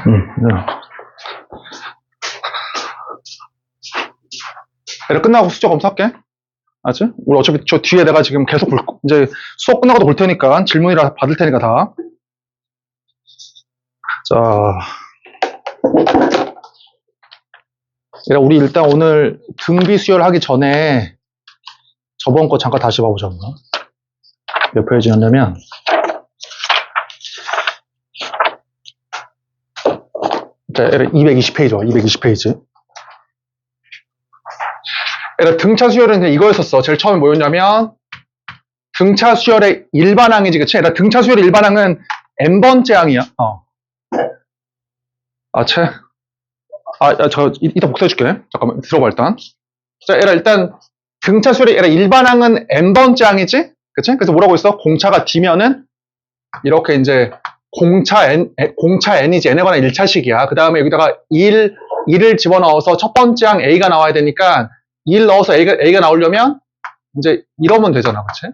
네. 얘를 끝나고 숙제 검사할게. 알았지? 우리 어차피 저 뒤에 내가 지금 계속 이제 수업 끝나고도 볼 테니까 질문이라 받을 테니까 다. 자, 우리 일단 오늘 등비 수열 하기 전에 저번 거 잠깐 다시 봐보자. 몇 페이지였냐면 자, 220페이지와 220페이지. 등차 수열은 그냥 이거였었어. 제일 처음에 뭐였냐면 등차 수열의 일반항이지, 그치? 등차 수열의 일반항은 n번째 항이야. 저 이따 복사해줄게. 잠깐만 들어봐 일단. 자, 일단 등차 수열의 일반항은 n번째 항이지, 그치? 그래서 뭐라고 했어? 공차가 D면은 이렇게 이제 공차 n이지, n에 관한 1차식이야. 그 다음에 여기다가 1을 집어넣어서 첫 번째 항 a가 나와야 되니까 1 넣어서 a가 나오려면 이제 이러면 되잖아, 그치?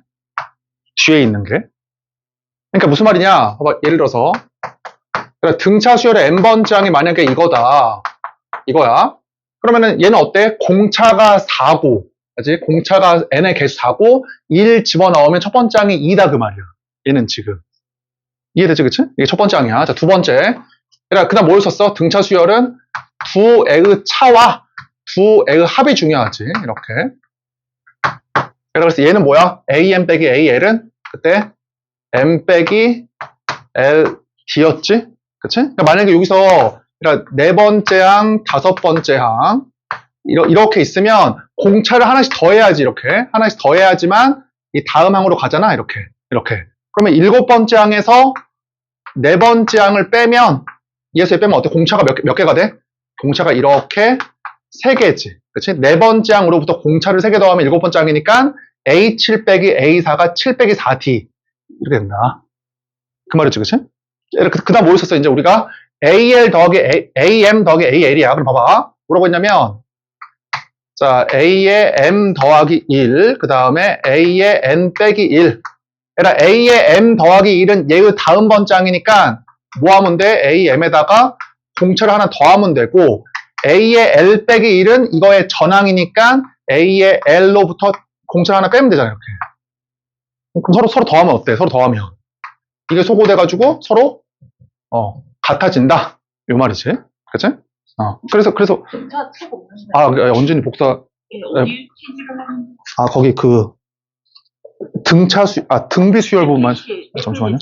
뒤에 있는 게. 그러니까 무슨 말이냐? 봐봐, 예를 들어서 등차 수열의 n번째 항이 만약에 이거다, 이거야. 그러면은 얘는 어때? 공차가 4고, 그치? 공차가 n의 개수 4고 1 집어넣으면 첫 번째 항이 2다 그 말이야. 얘는 지금 이해되지, 그치? 이게 첫 번째 항이야. 자, 두 번째. 그 다음 뭘 썼어? 등차 수열은 두 애의 차와 두 애의 합이 중요하지. 이렇게. 그래서 얘는 뭐야? am 빼기 al은 그때 m 빼기 ld였지? 그치? 그러니까 만약에 여기서 네 번째 항, 다섯 번째 항 이렇게 있으면 공차를 하나씩 더 해야지. 이렇게 하나씩 더 해야지만 이 다음 항으로 가잖아. 이렇게 그러면 일곱 번째 항에서 네 번째 항을 빼면, 얘에서 빼면 어때? 공차가 몇 개가 돼? 공차가 이렇게 3개지. 그치? 네 번째 항으로부터 공차를 3개 더하면 일곱 번째 항이니까 A7 빼기 A4가 7 빼기 4D. 이렇게 된다. 그 말이지, 그치? 그 다음 뭐 있었어? 이제 우리가 AL 더하기 AM 더하기 AL이야. 그럼 봐봐. 뭐라고 했냐면, 자, A의 M 더하기 1, 그 다음에 A의 N 빼기 1. A의 M 더하기 1은 얘의 다음 번째 항이니까 뭐 하면 돼? AM에다가 공차를 하나 더 하면 되고, A의 L 빼기 1은 이거의 전항이니까 A의 L로부터 공차를 하나 빼면 되잖아요. 이렇게. 그럼 서로 더하면 어때? 서로 더하면 이게 소거돼가지고 서로 같아진다. 요 말이지. 그치? 그래서 등차 책 없는데. 언진이 복사. 어디 거기 등비 수열 부분만. 잠시만요.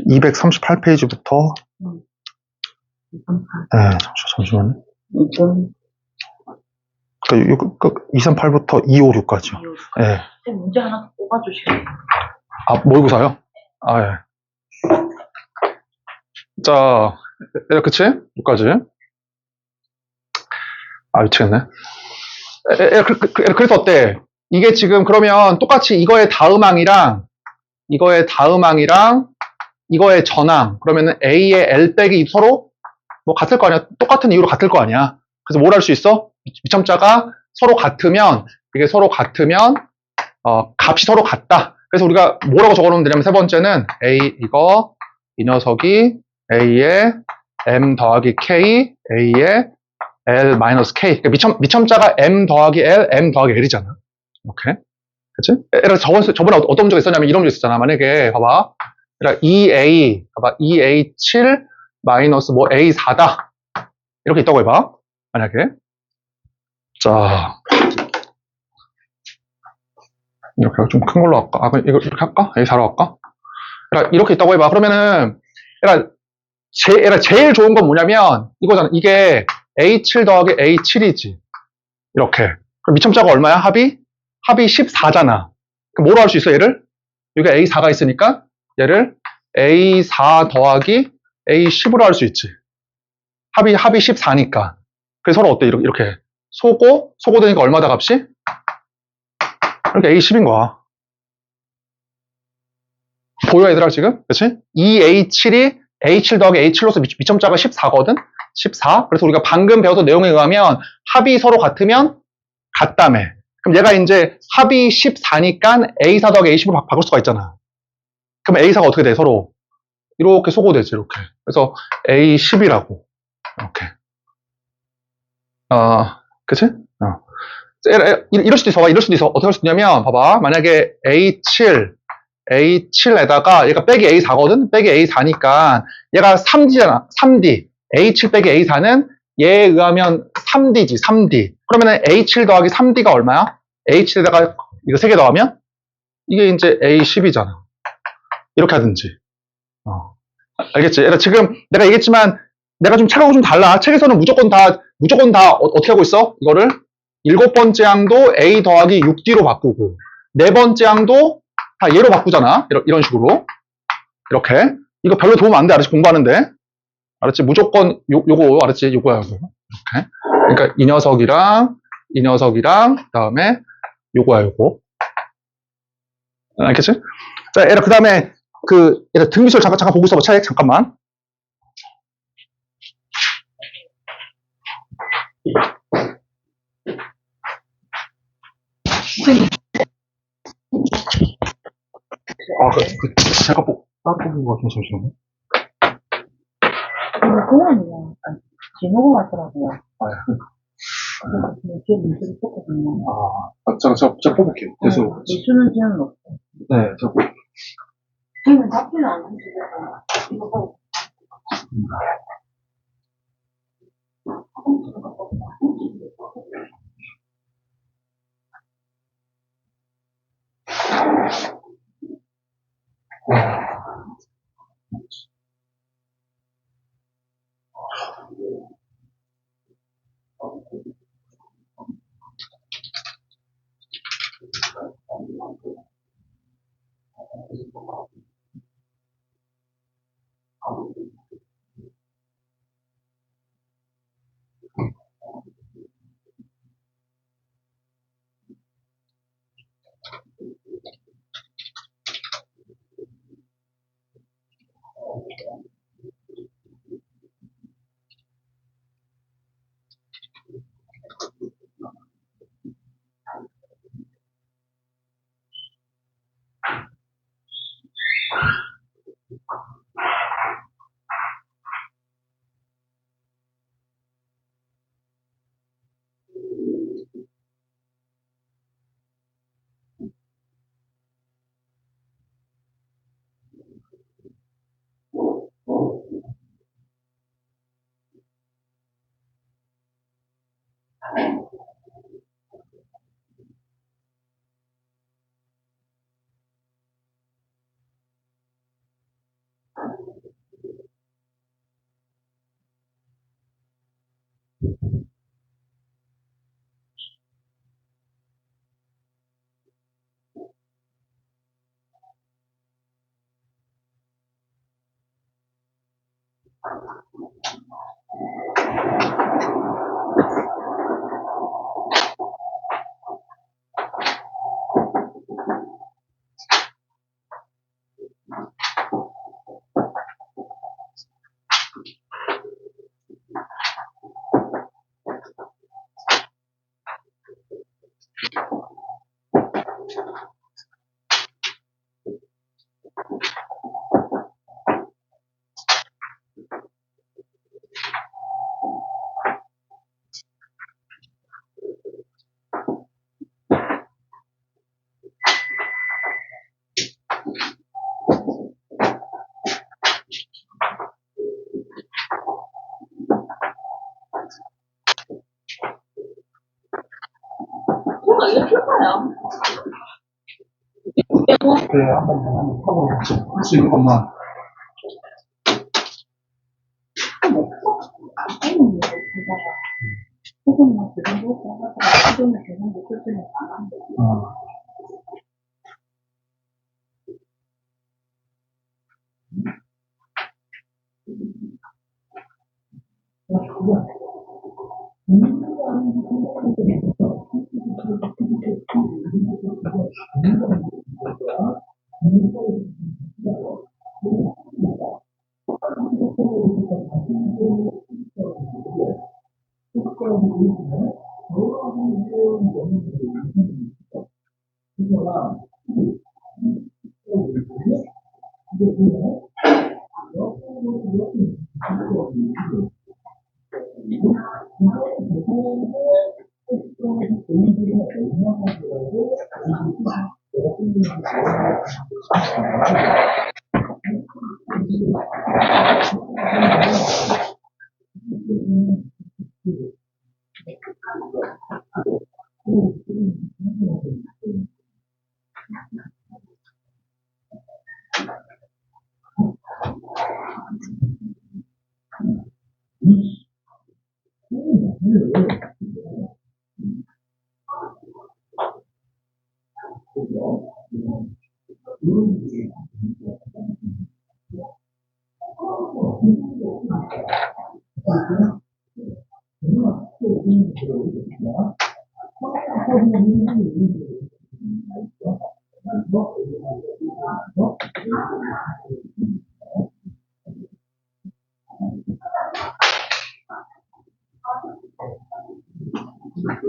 238페이지부터. 네, 잠시만요. 238부터 256까지요. 네. 문제 하나 뽑아주시겠어요? 모의고사요? 예. 자, 그치? 여기까지. 미치겠네. 그래서 어때? 이게 지금 그러면 똑같이 이거의 다음 항이랑 이거의 전항, 그러면은 A의 L 빼기 서로 뭐 같을 거 아니야? 똑같은 이유로 같을 거 아니야? 그래서 뭘 할 수 있어? 미첨자가 서로 같으면, 값이 서로 같다. 그래서 우리가 뭐라고 적어놓으면 되냐면, 세 번째는 이 녀석이 A의 M 더하기 K, A의 L 마이너스 K. 그러니까 미첨자가 M 더하기 L, M 더하기 L이잖아. 오케이. 그치? 저번에 어떤 문제가 있었냐면 이런 문제 있었잖아. 만약에, 봐봐. 2A7 마이너스 A4다. 이렇게 있다고 해봐. 만약에. 자. 이렇게 좀 큰 걸로 할까? 이거 이렇게 할까? A4로 할까? 이렇게 있다고 해봐. 그러면은, 제일 좋은 건 뭐냐면, 이거잖아. 이게 A7 더하기 A7이지. 이렇게. 그럼 미첨자가 얼마야? 합이 14잖아. 그럼 뭐로 할 수 있어, 얘를? 여기 A4가 있으니까, 얘를 A4 더하기 A10으로 할 수 있지. 합이 14니까. 그래서 서로 어때? 이렇게. 소고되니까 얼마다 값이? 이렇게 A10인 거야. 보여, 얘들아, 지금? 그치? 이 A7이 A7 더하기 A7로서 미첨자가 14거든? 14. 그래서 우리가 방금 배웠던 내용에 의하면 합이 서로 같으면 같다며. 그럼 얘가 이제 합이 14니까 A4 더하기 A10으로 바꿀 수가 있잖아. 그럼 A4가 어떻게 돼, 서로? 이렇게 소거되지, 이렇게. 그래서 A10이라고. 이렇게. 그치? 이럴 수도 있어. 이럴 수도 있어. 어떻게 할 수 있냐면, 봐봐. 만약에 A7에다가 얘가 빼기 A4거든? 빼기 A4니까 얘가 3D잖아. 3D. A7 빼기 A4는 얘에 의하면 3D지, 3D. 그러면은 A7 더하기 3D가 얼마야? A7에다가 이거 3개 더하면? 이게 이제 A10이잖아. 이렇게 하든지. 알겠지? 얘들아, 지금 내가 얘기했지만 내가 좀 차가고 좀 달라. 책에서는 무조건 다 어떻게 하고 있어? 이거를 7번째 항도 A 더하기 6D로 바꾸고 4번째 항도 다 얘로 바꾸잖아. 이런 식으로. 이렇게. 이거 별로 도움 안 돼. 알았지? 공부하는데. 알았지? 무조건 요거 알았지? 요거야, 요거. 이렇게. 그러니까 이 녀석이랑 그다음에 요거야, 요거. 알겠지? 자, 얘들아, 그다음에 얘들아, 등비술 잠깐 보고 있어봐. 책 잠깐만. 제가 따로 뽑은 거 같은 잠시만요. 그거는요. 진호가 같더라고요. 예. 뒤에 문제를 썼거든요. 제가 뽑을게요. 계속. 미수는 지는 없어. 네, 제가 뽑을게요. 지금 답변을 안 주시잖아요. 이거 봐. 이렇게 해봐요. 네, 한번 하고 할 수 있는 것만. 혹은 뭐, 그 정도 하다가 수준을 계속 못 쓰면 안 한대.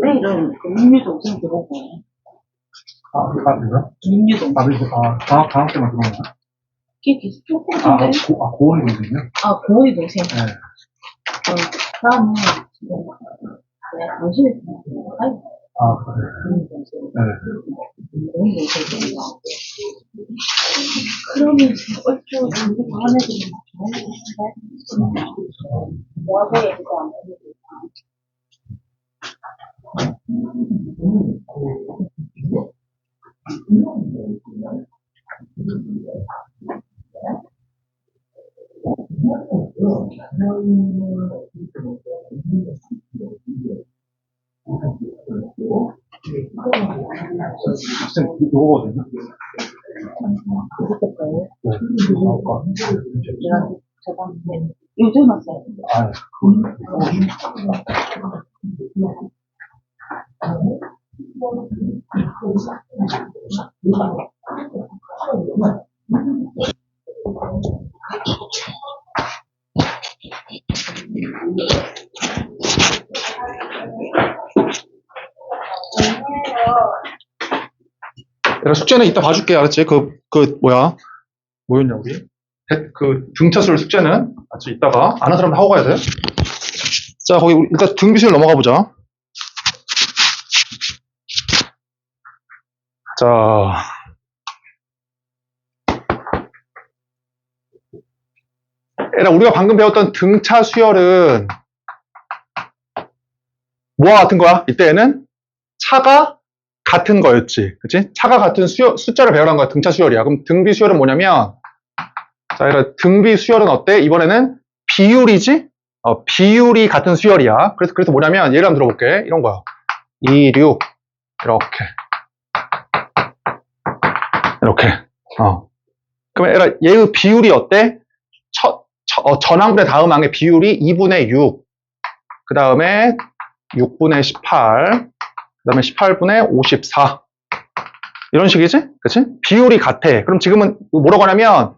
내일은 그 민유 동생 들어오고. 아, 그니까, 그래요? 민유 동생. 방학 때만 들어오는 거야? 걔 계속 쭉 아, 오는데. 고은이 동생이요? 아, 고이 동생. 네. 다음은 지금 왜 당신이 아이 아, 그래. 고이 동생. 네. 고이 동생이 그러면서 얼추 우리 방 안에들이 좋아하는데 뭐하게 얘기도 안 해도 학생, 이거거든요? 그랬을까요? 네. 제가 요즘 왔어요. 아, 얘들아, 숙제는 이따 봐줄게. 알았지? 뭐였냐, 우리? 등차술 숙제는, 알았지? 이따가. 아는 사람 하고 가야 돼. 자, 거기, 일단 등비수열 넘어가 보자. 자. 얘들아, 우리가 방금 배웠던 등차 수열은, 뭐와 같은 거야? 이때에는 차가 같은 거였지. 그치? 차가 같은 숫자를 배열한 거야. 등차 수열이야. 그럼 등비 수열은 뭐냐면, 자, 얘들아, 등비 수열은 어때? 이번에는 비율이지? 비율이 같은 수열이야. 그래서 뭐냐면, 예를 한번 들어볼게. 이런 거야. 2, 6. 이렇게. 그러면 얘들아, 얘의 비율이 어때? 전항분의 다음 항의 비율이 2분의 6. 그 다음에 6분의 18. 그 다음에 18분의 54. 이런 식이지? 그치? 비율이 같아. 그럼 지금은 뭐라고 하냐면,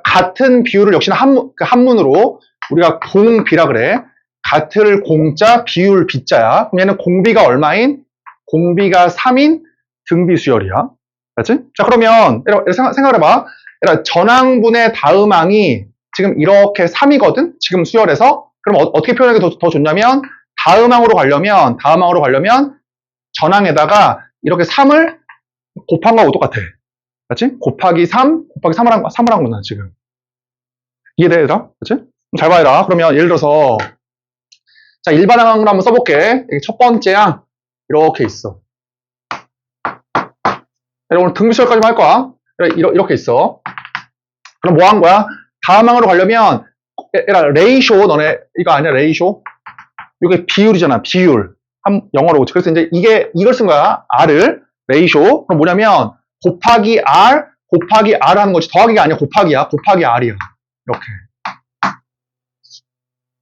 같은 비율을 역시나 한문으로 우리가 공비라 그래. 같을 공자, 비율 비자야. 그럼 얘는 공비가 얼마인? 공비가 3인 등비수열이야. 알았지? 자, 그러면, 생각을 해봐. 전항분의 다음 항이 지금 이렇게 3이거든? 지금 수열에서. 그럼 어떻게 표현하는 게 더 좋냐면, 다음 항으로 가려면, 전항에다가 이렇게 3을 곱한 거하고 똑같아. 맞지? 곱하기 3, 곱하기 3을 한 거나, 지금. 이해돼, 얘들아? 그치? 잘 봐라. 그러면 예를 들어서, 자, 일반항으로 한번 써볼게. 첫 번째 항, 이렇게 있어. 오늘 등비수열까지만 할 거야. 이렇게 있어. 그럼 뭐 한 거야? 다음 항으로 가려면, 레이쇼, 너네, 이거 아니야, 레이쇼? 이게 비율이잖아, 비율. 영어로. 그래서 이제 이걸 쓴 거야. R을. 레이쇼. 그럼 뭐냐면, 곱하기 R 하는 거지. 더하기가 아니야. 곱하기야. 곱하기 R이야. 이렇게.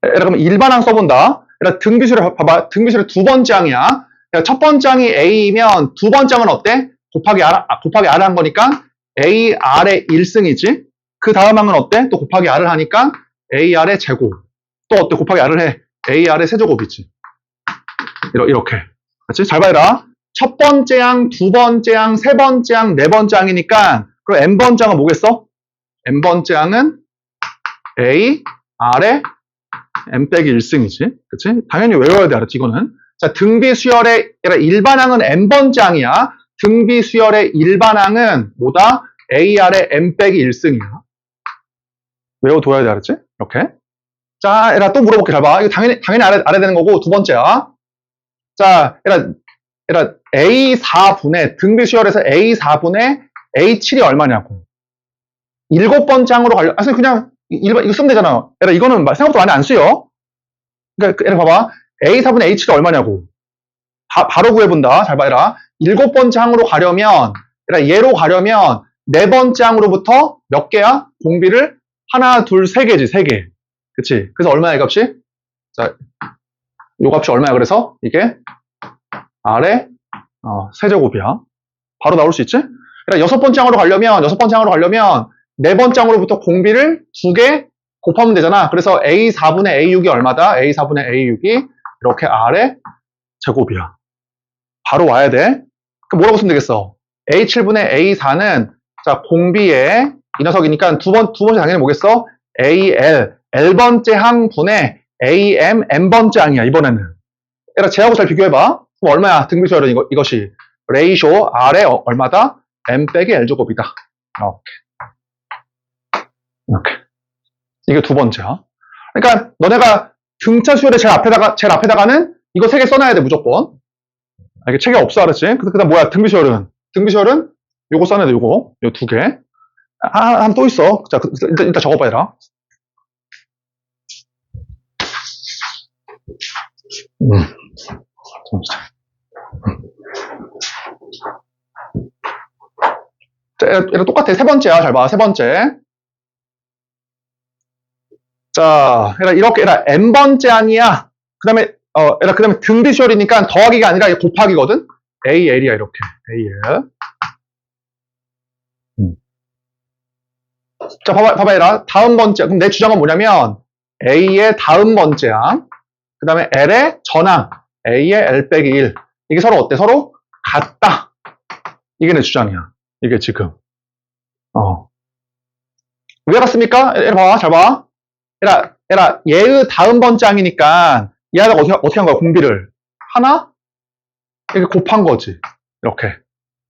그러면 일반항 써본다. 등비수를 봐봐. 등비수를 두 번째 항이야. 첫 번째 항이 A면 두 번째 항은 어때? 곱하기 R 한 거니까 AR의 1승이지. 그 다음 항은 어때? 또 곱하기 R을 하니까 AR의 제곱. 또 어때? 곱하기 R을 해. AR의 세제곱이지. 이렇게. 그렇지? 잘 봐라. 첫 번째 항, 두 번째 항, 세 번째 항, 네 번째 항이니까 그럼 n번째 항은 뭐겠어? n번째 항은 A, R에 M 빼기 1승이지. 그치? 당연히 외워야 돼, 알았지, 이거는. 자, 등비 수열의, 일반항은 N번째 항이야. 등비 수열의 일반항은 뭐다? AR의 M 빼기 1승이야. 외워둬야 돼, 알았지? 이렇게. 자, 얘들아, 또 물어볼게, 잘 봐. 이거 당연히 알아야 되는 거고, 두 번째야. 자, 얘들아, A4분의, 등비 수열에서 A4분의 A7이 얼마냐고. 7번째 항으로 선생님 그냥, 이거 쓰면 되잖아. 얘들아, 이거는 생각보다 많이 안 쓰여. 그러니까, 얘들아, 봐봐. A4분의 A7이 얼마냐고. 바로 구해본다. 잘 봐라. 7번째 항으로 가려면, 얘로 가려면, 4번째 항으로부터 몇 개야? 공비를? 하나, 둘, 세 개지, 세 개. 그치? 그래서 얼마야, 이 값이? 자, 요 값이 얼마야, 그래서? 이게? R의, 세제곱이야. 바로 나올 수 있지? 6번째 항으로 가려면, 4번째 항으로부터 공비를 2개 곱하면 되잖아. 그래서 A4분의 A6이 얼마다? A4분의 A6이 이렇게 R의 제곱이야. 바로 와야 돼. 그럼 뭐라고 쓰면 되겠어? A7분의 A4는, 자, 공비에, 이 녀석이니까 두 번째 당연히 뭐겠어? AL, L번째 항분의 AM, N번째 항이야, 이번에는. 얘들아, 쟤하고 잘 비교해봐. 그럼 얼마야? 등비수열은 이것이. 레이쇼 R에 얼마다? M 빼기 L제곱이다. 이렇게. 이게 두 번째야. 그러니까, 너네가 등차 수열의 제일 앞에다가는 이거 3개 써놔야 돼, 무조건. 이게 책에 없어, 알았지? 그 다음 뭐야? 등비수열은 요거 써놔야 돼, 요거. 요 2개. 하나 또 있어. 자, 일단 적어봐, 얘들아. 자, 얘랑 똑같아. 세 번째야. 잘 봐. 세 번째. 자, 이렇게, N번째 항이야. 그 다음에, 그 다음에 등비수열이니까 더하기가 아니라 곱하기거든? AL이야, 이렇게. AL. 자, 봐봐, 얘라. 다음 번째. 그럼 내 주장은 뭐냐면, A의 다음 번째 항. 그 다음에 L의 전항. A의 L 빼기 1. 이게 서로 어때? 서로 같다. 이게 내 주장이야. 이게 지금. 왜 같습니까? 얘라 봐, 잘 봐. 얘라, 얘의 다음 번째 항이니까, 얘하고 어떻게 한 거야, 공비를? 하나? 이렇게 곱한 거지. 이렇게.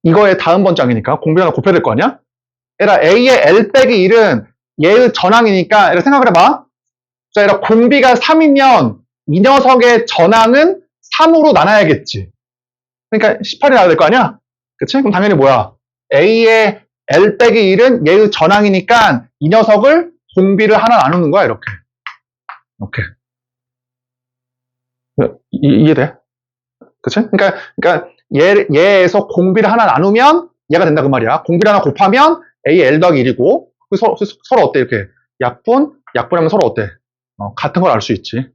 이거의 다음 번째 항이니까, 공비 하나 곱해야 될 거 아니야? 얘라, A의 L 빼기 1은 얘의 전항이니까, 얘라 생각을 해봐. 자, 얘라, 공비가 3이면, 이 녀석의 전항은 3으로 나눠야겠지. 그러니까 18이 나와야 될 거 아니야? 그치? 그럼 당연히 뭐야? A의 L 빼기 1은 얘의 전항이니까 이 녀석을 공비를 하나 나누는 거야, 이렇게. 이렇게. 이해돼? 그치? 그러니까 얘에서 공비를 하나 나누면 얘가 된다, 그 말이야. 공비를 하나 곱하면 A, L 더하기 1이고, 서로 어때, 이렇게. 약분하면 서로 어때? 같은 걸 알 수 있지.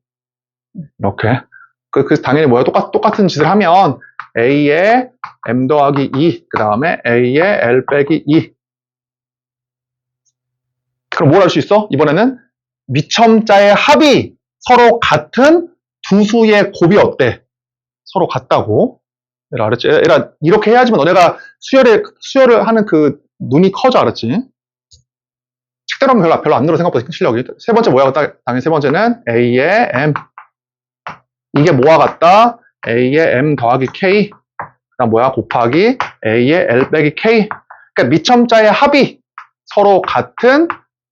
이렇게. 그래서 당연히 뭐야? 똑같은 짓을 하면 A의 M 더하기 2, 그 다음에 A의 L 빼기 2. 그럼 뭘 알 수 있어? 이번에는 미첨자의 합이 서로 같은 두 수의 곱이 어때? 서로 같다고. 얘라, 알았지? 얘라, 이렇게 해야지만 너네가 수열을 하는 그 눈이 커져, 알았지? 책대로 하면 별로 안 늘어, 생각보다 실력이. 세 번째 뭐야? 당연히 세 번째는 A의 M. 이게 뭐와 같다? A의 M 더하기 K. 그 다음 뭐야? 곱하기 A의 L 빼기 K. 그러니까 미첨자의 합이 서로 같은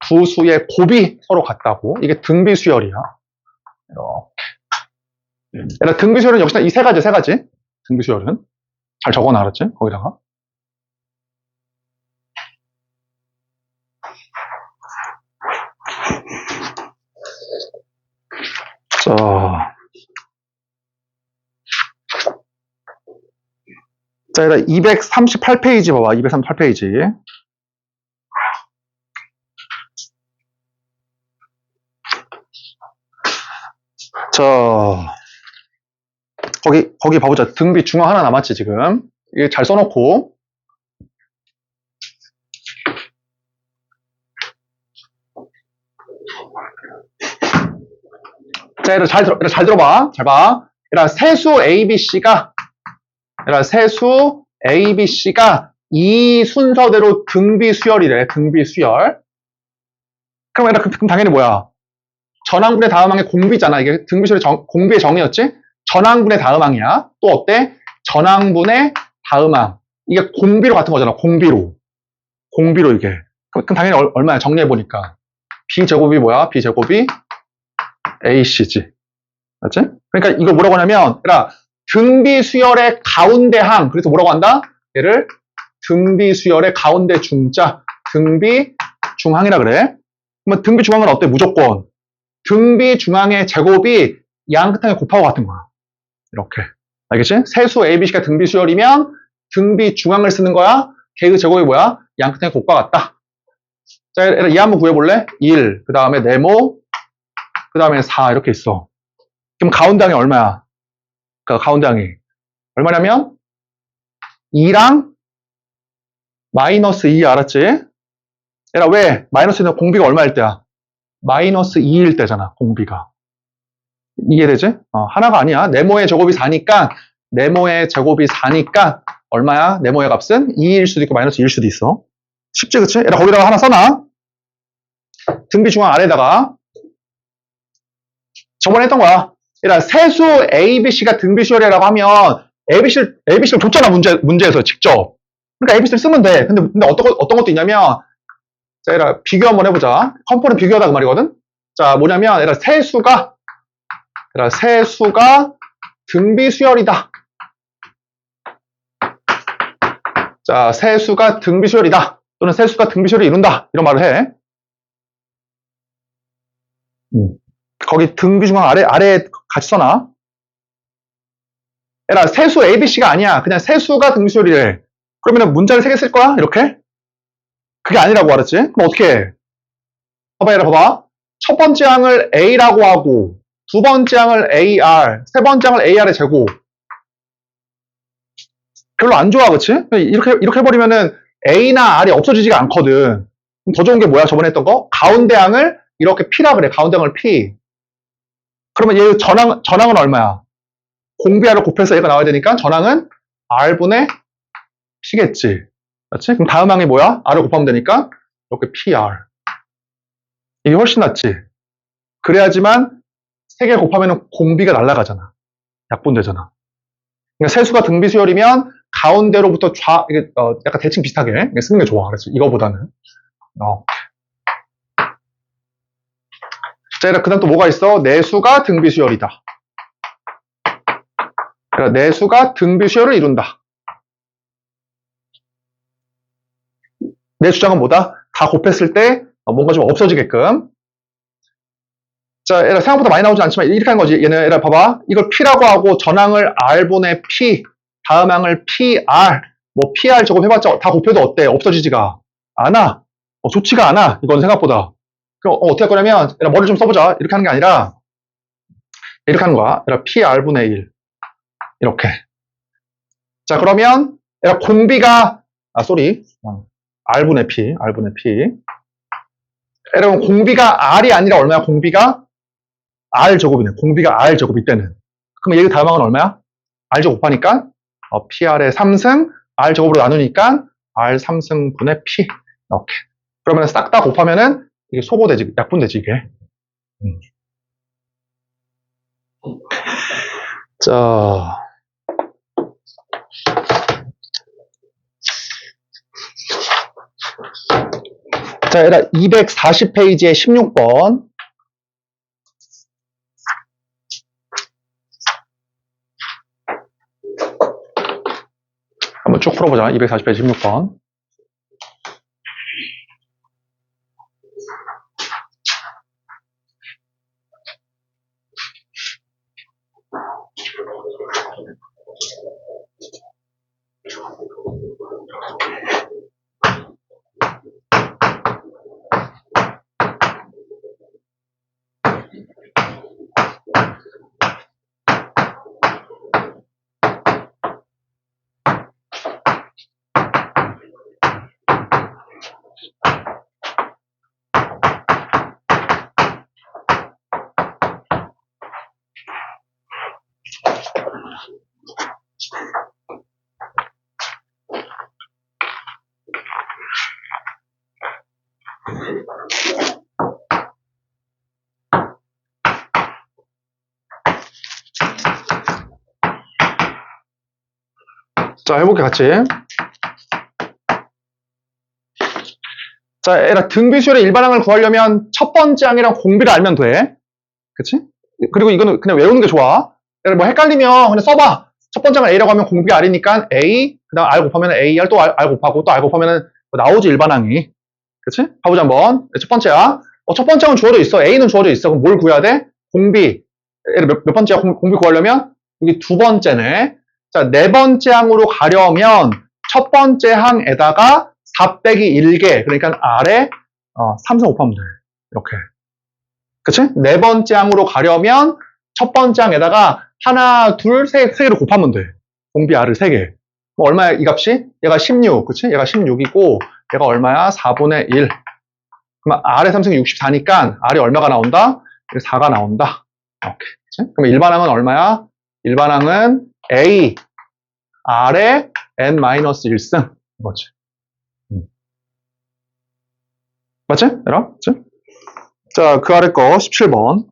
두 수의 곱이 서로 같다고. 이게 등비수열이야. 이렇게. 등비수열은 역시나 이 세 가지. 등비수열은. 잘 적어놔, 알았지? 거기다가. 자, 얘들아, 238페이지 봐봐. 238페이지. 자, 거기 봐보자. 등비 중앙 하나 남았지, 지금. 이게 잘 써놓고. 자, 얘들아, 잘 들어봐. 잘 봐. 얘들아, 세수 ABC가 이 순서대로 등비 수열이래. 등비 수열. 그럼 그럼 당연히 뭐야? 전항분의 다음항의 공비잖아. 이게 등비수열의 공비의 정의였지? 전항분의 다음항이야. 또 어때? 전항분의 다음항. 이게 공비로 같은 거잖아. 공비로. 공비로 이게. 그럼 당연히 얼마야? 정리해보니까. B제곱이 뭐야? B제곱이 AC지. 맞지? 그러니까 이걸 뭐라고 하냐면, 얘들아, 등비수열의 가운데 항. 그래서 뭐라고 한다? 얘를 등비수열의 가운데 중자, 등비중항이라 그래. 그러면 등비중항은 어때? 무조건. 등비중항의 제곱이 양끝항의 곱하고 같은 거야. 이렇게. 알겠지? 세수 ABC가 등비수열이면 등비중항을 쓰는 거야. 걔의 제곱이 뭐야? 양끝항의 곱과 같다. 자, 이 한번 구해볼래? 1, 그 다음에 네모, 그 다음에 4 이렇게 있어. 그럼 가운데 항이 얼마야? 그 가운데 항이 얼마냐면 2랑 마이너스 2 알았지? 얘라 왜? 마이너스는 공비가 얼마일 때야? 마이너스 2일 때잖아, 공비가. 이해되지? 하나가 아니야. 네모의 제곱이 4니까, 네모의 제곱이 4니까, 얼마야? 네모의 값은 2일 수도 있고, 마이너스 2일 수도 있어. 쉽지, 그치? 얘라 거기다가 하나 써놔. 등비중앙 아래다가. 저번에 했던 거야. 얘라 세수 ABC가 등비수열이라고 하면, ABC를 줬잖아, 문제에서 직접. 그러니까 ABC를 쓰면 돼. 근데 어떤 것도 있냐면, 자, 얘라 비교 한번 해보자. 컴포는 비교하다 그 말이거든? 자, 뭐냐면, 얘라 세수가 등비수열이다. 자, 세수가 등비수열이다. 또는 세수가 등비수열을 이룬다. 이런 말을 해. 거기 등비중앙 아래에 같이 써놔. 얘라 세수 ABC가 아니야. 그냥 세수가 등비수열이래. 그러면 문자를 3개 쓸 거야? 이렇게? 그게 아니라고 알았지? 그럼 어떻게 해? 봐봐, 얘라 봐봐. 첫 번째 항을 A라고 하고, 두 번째 항을 AR, 세 번째 항을 AR의 제곱. 별로 안 좋아, 그치? 이렇게 해버리면은 A나 R이 없어지지가 않거든. 그럼 더 좋은 게 뭐야? 저번에 했던 거? 가운데 항을 이렇게 P라 그래. 가운데 항을 P. 그러면 얘 전항은 얼마야? 공비R을 곱해서 얘가 나와야 되니까 전항은 R분의 P겠지. 맞지? 그럼 다음 항이 뭐야? R을 곱하면 되니까 이렇게 PR. 이게 훨씬 낫지. 그래야지만 3개 곱하면 공비가 날아가잖아. 약분되잖아. 그러니까 세수가 등비수열이면 가운데로부터 약간 대칭 비슷하게 쓰는 게 좋아. 그래서 이거보다는. 자, 그 다음 또 뭐가 있어? 내수가 등비수열이다. 그러니까 내수가 등비수열을 이룬다. 내 주장은 뭐다? 다 곱했을 때 뭔가 좀 없어지게끔. 자, 얘라 생각보다 많이 나오진 않지만 이렇게 하는 거지. 얘는 얘라 봐봐. 이걸 P라고 하고 전항을 R분의 P, 다음 항을 PR, 뭐 PR 저거 해봤자 다 곱해도 어때? 없어지지가 않아. 좋지가 않아. 이건 생각보다. 그럼 어떻게 할 거냐면 얘라 머리를 좀 써보자. 이렇게 하는 게 아니라 이렇게 하는 거야. 얘라 PR분의 1 이렇게. 자, 그러면 얘라 공비가 R분의 P. 여러분 공비가 R이 아니라 얼마야? 공비가 R제곱이네. 공비가 R제곱 이때는. 그럼 얘의 다음 항은 얼마야? R제곱 곱하니까 PR의 3승 R제곱으로 나누니까 R 3승분의 P 이렇게. 그러면 싹 다 곱하면은 이게 소보되지, 약분되지 이게. 자, 얘들아 240페이지에 16번. 한번 쭉 풀어보자. 240페이지 16번. 자, 해볼게, 같이. 자, 얘라 등비 수열의 일반항을 구하려면 첫 번째 항이랑 공비를 알면 돼. 그치? 그리고 이거는 그냥 외우는 게 좋아. 얘라 뭐 헷갈리면 그냥 써봐. 첫 번째 항을 A라고 하면 공비가 R이니까 A, 그 다음 R 곱하면 AR, 또 R 곱하고, 또 R 곱하면 뭐 나오지, 일반항이. 그치? 가보자, 한번. 첫 번째야. 첫 번째 항은 주어져 있어. A는 주어져 있어. 그럼 뭘 구해야 돼? 공비. 얘라 몇 번째야? 공비 구하려면? 여기 두 번째네. 자, 네 번째 항으로 가려면 첫 번째 항에다가 4 빼기 1개, 그러니까 R에 3성 곱하면 돼. 이렇게. 그치? 네 번째 항으로 가려면 첫 번째 항에다가 하나, 둘, 세 개를 곱하면 돼. 공비 R을 3개. 얼마야, 이 값이? 얘가 16, 그치? 얘가 16이고, 얘가 얼마야? 4분의 1. 그럼 R의 3승이 64니까 R이 얼마가 나온다? 4가 나온다. 이렇게. 그치? 그럼 일반항은 얼마야? 일반항은 A, R의 n-1승. 이거지. 맞지? 얘들아? 맞지? 자, 그 아래 거 17번.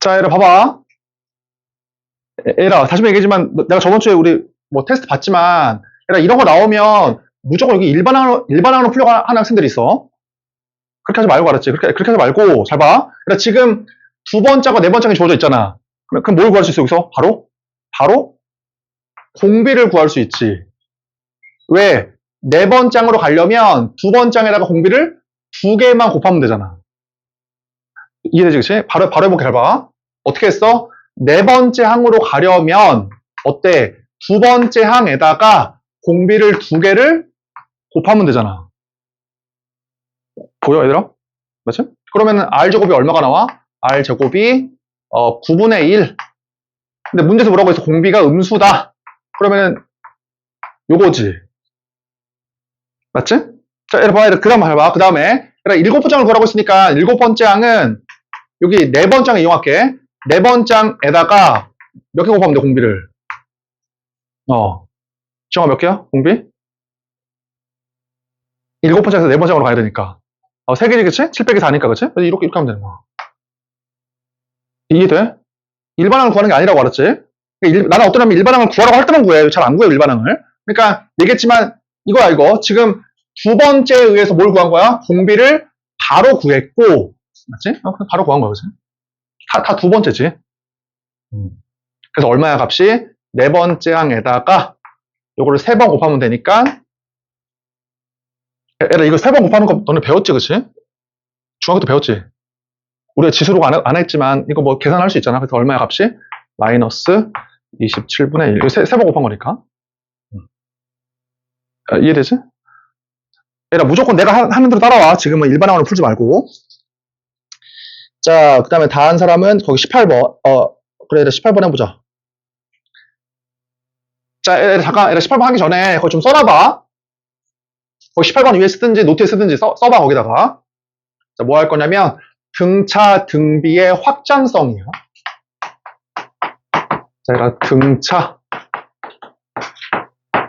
자, 얘들아, 봐봐. 얘들아, 다시 얘기하지만, 내가 저번주에 우리 뭐 테스트 봤지만, 얘들아, 이런 거 나오면 무조건 여기 일반항으로 풀려고 하는 학생들이 있어. 그렇게 하지 말고, 알았지? 그렇게 하지 말고, 잘 봐. 얘들아, 지금 두 번째하고 네 번째가 주어져 있잖아. 그럼 뭘 구할 수 있어, 여기서? 바로 공비를 구할 수 있지. 왜? 네 번째 항으로 가려면 두 번째 항에다가 공비를 2개만 곱하면 되잖아. 이해되지, 그치? 바로 해볼게, 잘 봐. 어떻게 했어? 네 번째 항으로 가려면, 어때? 두 번째 항에다가 공비를 2개를 곱하면 되잖아. 보여, 얘들아? 맞지? 그러면은 R제곱이 얼마가 나와? R제곱이 9분의 1. 근데 문제에서 뭐라고 했어? 공비가 음수다. 그러면은 요거지. 맞지? 자, 얘들아 봐. 그 다음 봐봐. 그 다음에 일곱 번째 항을 구하라고 했으니까 일곱 번째 항은 여기 네 번째 항 이용할게. 네 번째 항에다가 몇 개 곱하면 돼, 공비를? 지영아 몇 개야? 공비? 일곱 번째에서 네 번째 항으로 가야 되니까. 3개지, 그치? 7 빼기 4니까, 그치? 이렇게 하면 되는 거야. 이해돼? 일반항을 구하는 게 아니라고 알았지? 나는 어떠냐면 일반항을 구하라고 할 때만 구해. 잘 안 구해, 일반항을. 그러니까 얘기했지만 이거야, 이거. 지금 두 번째에 의해서 뭘 구한 거야? 공비를 바로 구했고, 맞지? 그냥 바로 구한 거야, 그치? 다 두 번째지. 그래서 얼마야, 값이? 네 번째 항에다가 요거를 3번 곱하면 되니까. 얘들아, 이거 3번 곱하는 거 너네 배웠지, 그치? 중학교 때 배웠지? 우리가 지수로 안 했지만 이거 뭐 계산할 수 있잖아. 그래서 얼마야, 값이? 마이너스 27분의 1. 이거 3번 곱한 거니까. 이해되지? 얘들아, 무조건 내가 하는 대로 따라와. 지금은 일반항으로 풀지 말고. 자, 그 다음에 다한 사람은 거기 18번. 그래, 18번 해보자. 자, 잠깐, 18번 하기 전에 그거 좀 써놔봐. 거기 18번 위에 쓰든지 노트에 쓰든지 써봐, 거기다가. 자, 뭐 할 거냐면, 등차, 등비의 확장성이야. 자, 얘가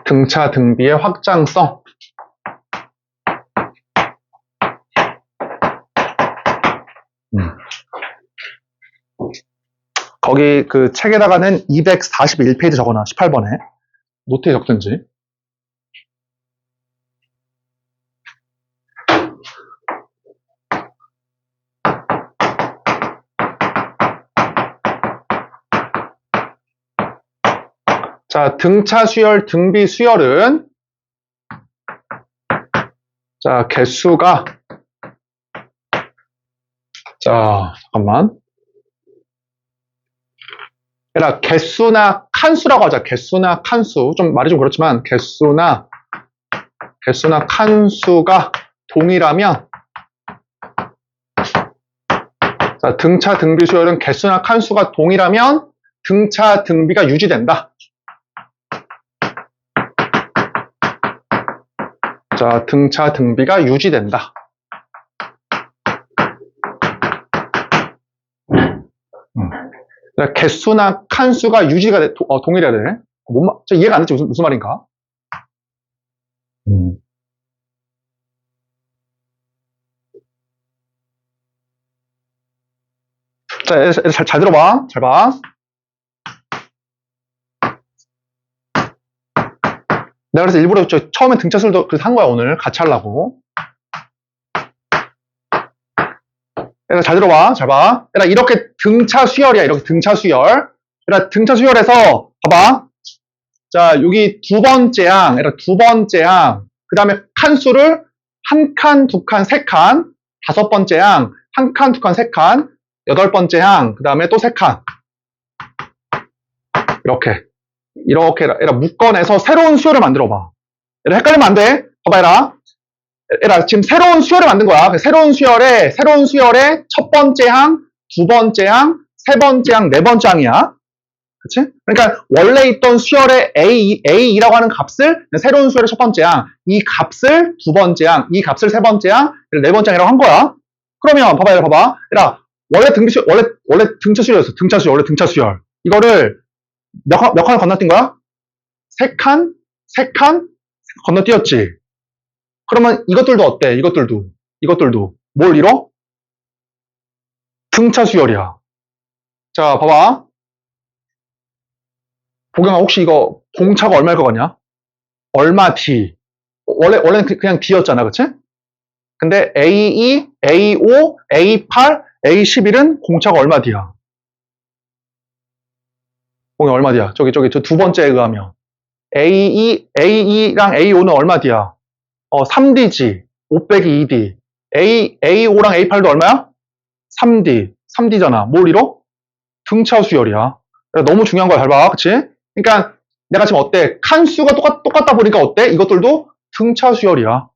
등차, 등비의 확장성. 거기 그 책에다가는 241페이지 적어놔, 18번에. 노트에 적든지. 자, 등차 수열, 등비 수열은 자, 개수가, 자, 잠깐만. 얘들아, 개수나 칸수라고 하자. 개수나 칸수. 좀 말이 좀 그렇지만, 개수나 칸수가 동일하면, 자, 등차 등비 수열은 개수나 칸수가 동일하면 등차 등비가 유지된다. 자, 등차 등비가 유지된다. 개수나 칸수가 유지가 동일해야 돼. 이해가 안 됐지? 무슨 말인가? 자, 잘 들어봐. 잘 봐. 내가 그래서 일부러 처음에 등차수도 그래서 한 거야, 오늘. 같이 하려고. 얘들아, 잘 들어봐. 잘 봐. 얘들아, 이렇게 등차 수열이야. 이렇게 등차 수열. 얘들아, 등차 수열에서, 봐봐. 자, 여기 두 번째 항. 얘들아, 두 번째 항. 그 다음에 칸수를 한 칸, 두 칸, 세 칸. 다섯 번째 항. 한 칸, 두 칸, 세 칸. 여덟 번째 항. 그 다음에 또 세 칸. 이렇게 얘들아, 묶어내서 새로운 수열을 만들어봐. 얘들아, 헷갈리면 안 돼. 봐봐, 얘들아, 지금 새로운 수열을 만든 거야. 새로운 수열에 첫 번째 항, 두 번째 항, 세 번째 항, 네 번째 항이야. 그치? 그러니까 원래 있던 수열의 A라고 하는 값을 새로운 수열의 첫 번째 항, 이 값을 두 번째 항, 이 값을 세 번째 항, 네 번째 항이라고 한 거야. 그러면 봐봐, 얘들아, 원래 등차 수열이었어. 원래 등차 수열. 이거를 몇 칸을 건너뛴 거야? 세 칸 건너뛰었지. 그러면 이것들도 어때? 이것들도 뭘 이뤄? 등차 수열이야. 자, 봐봐. 보경아, 혹시 이거 공차가 얼마일 것 같냐? 얼마 D. 원래는 그냥 D였잖아, 그치? 근데 A2, A5, A8, A11은 공차가 얼마 D야? 보경아, 얼마 D야? 저기 저 두 번째에 의하면. A2랑 A5는 얼마 D야? 3D지. 5 빼기 2D. A5랑 A8도 얼마야? 3D잖아. 뭘 이뤄? 등차 수열이야. 너무 중요한 거야. 잘 봐. 그치? 그러니까 내가 지금 어때? 칸수가 똑같다 보니까 어때? 이것들도 등차 수열이야.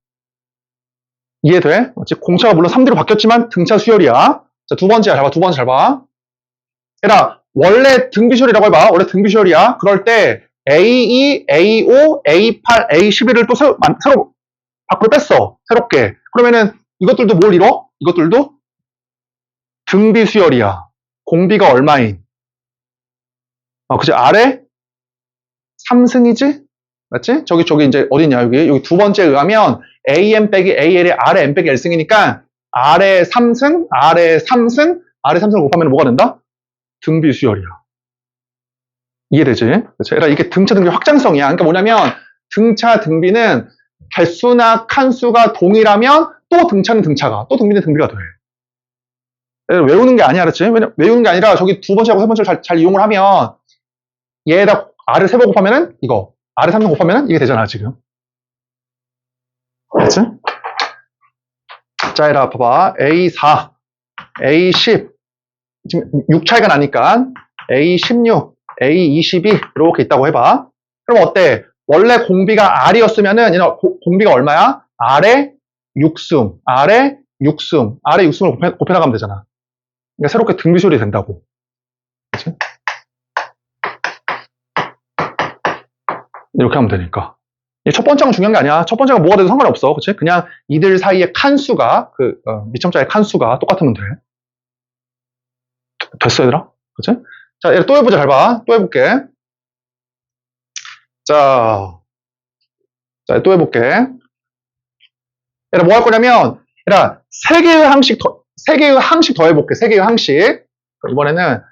이해돼? 공차가 물론 3D로 바뀌었지만 등차 수열이야. 자, 두 번째 잘 봐. 두 번째 잘 봐. 얘들아, 원래 등비수열이라고 해봐. 원래 등비수열이야. 그럴 때 A2, A5, A8, A11을 또 새로 밖으로 뺐어. 새롭게. 그러면은 이것들도 뭘 이뤄? 이것들도 등비수열이야. 공비가 얼마인? 그치? 아래 3승이지? 맞지? 저기 이제 어디냐? 여기 두 번째에 의하면 AM 빼기 AL이 아래 M 빼기 L승이니까 아래 3승, 아래 3승을 곱하면 뭐가 된다? 등비수열이야. 이해되지? 그치? 이게 등차 등비 확장성이야. 그러니까 뭐냐면 등차 등비는 개수나 칸수가 동일하면 또 등차는 등차가, 또 등비는 등비가 돼. 외우는 게 아니야, 그렇지? 외우는 게 아니라 저기 두 번째하고 세 번째를 잘 이용을 하면 얘에다 R을 3번 곱하면은 이거, R을 3번 곱하면은 이게 되잖아, 지금. 그렇지? 자, 얘들아, 봐봐. A4, A10, 지금 6 차이가 나니까 A16, A22 이렇게 있다고 해봐. 그럼 어때? 원래 공비가 R이었으면은 공비가 얼마야? R에 6승, R에 6승을 곱해 나가면 되잖아. 그러니까 새롭게 등비수열이 된다고. 그치? 이렇게 하면 되니까. 첫 번째가 중요한 게 아니야. 첫 번째가 뭐가 돼도 상관이 없어. 그치? 그냥 이들 사이의 칸수가, 미첨자의 칸수가 똑같으면 돼. 됐어, 얘들아? 그치? 자, 얘들 또 해보자. 잘 봐. 또 해볼게. 자, 또 해볼게. 얘들아, 뭐 할 거냐면, 얘들아, 세 개의 항식 더 해볼게. 세 개의 항식. 이번에는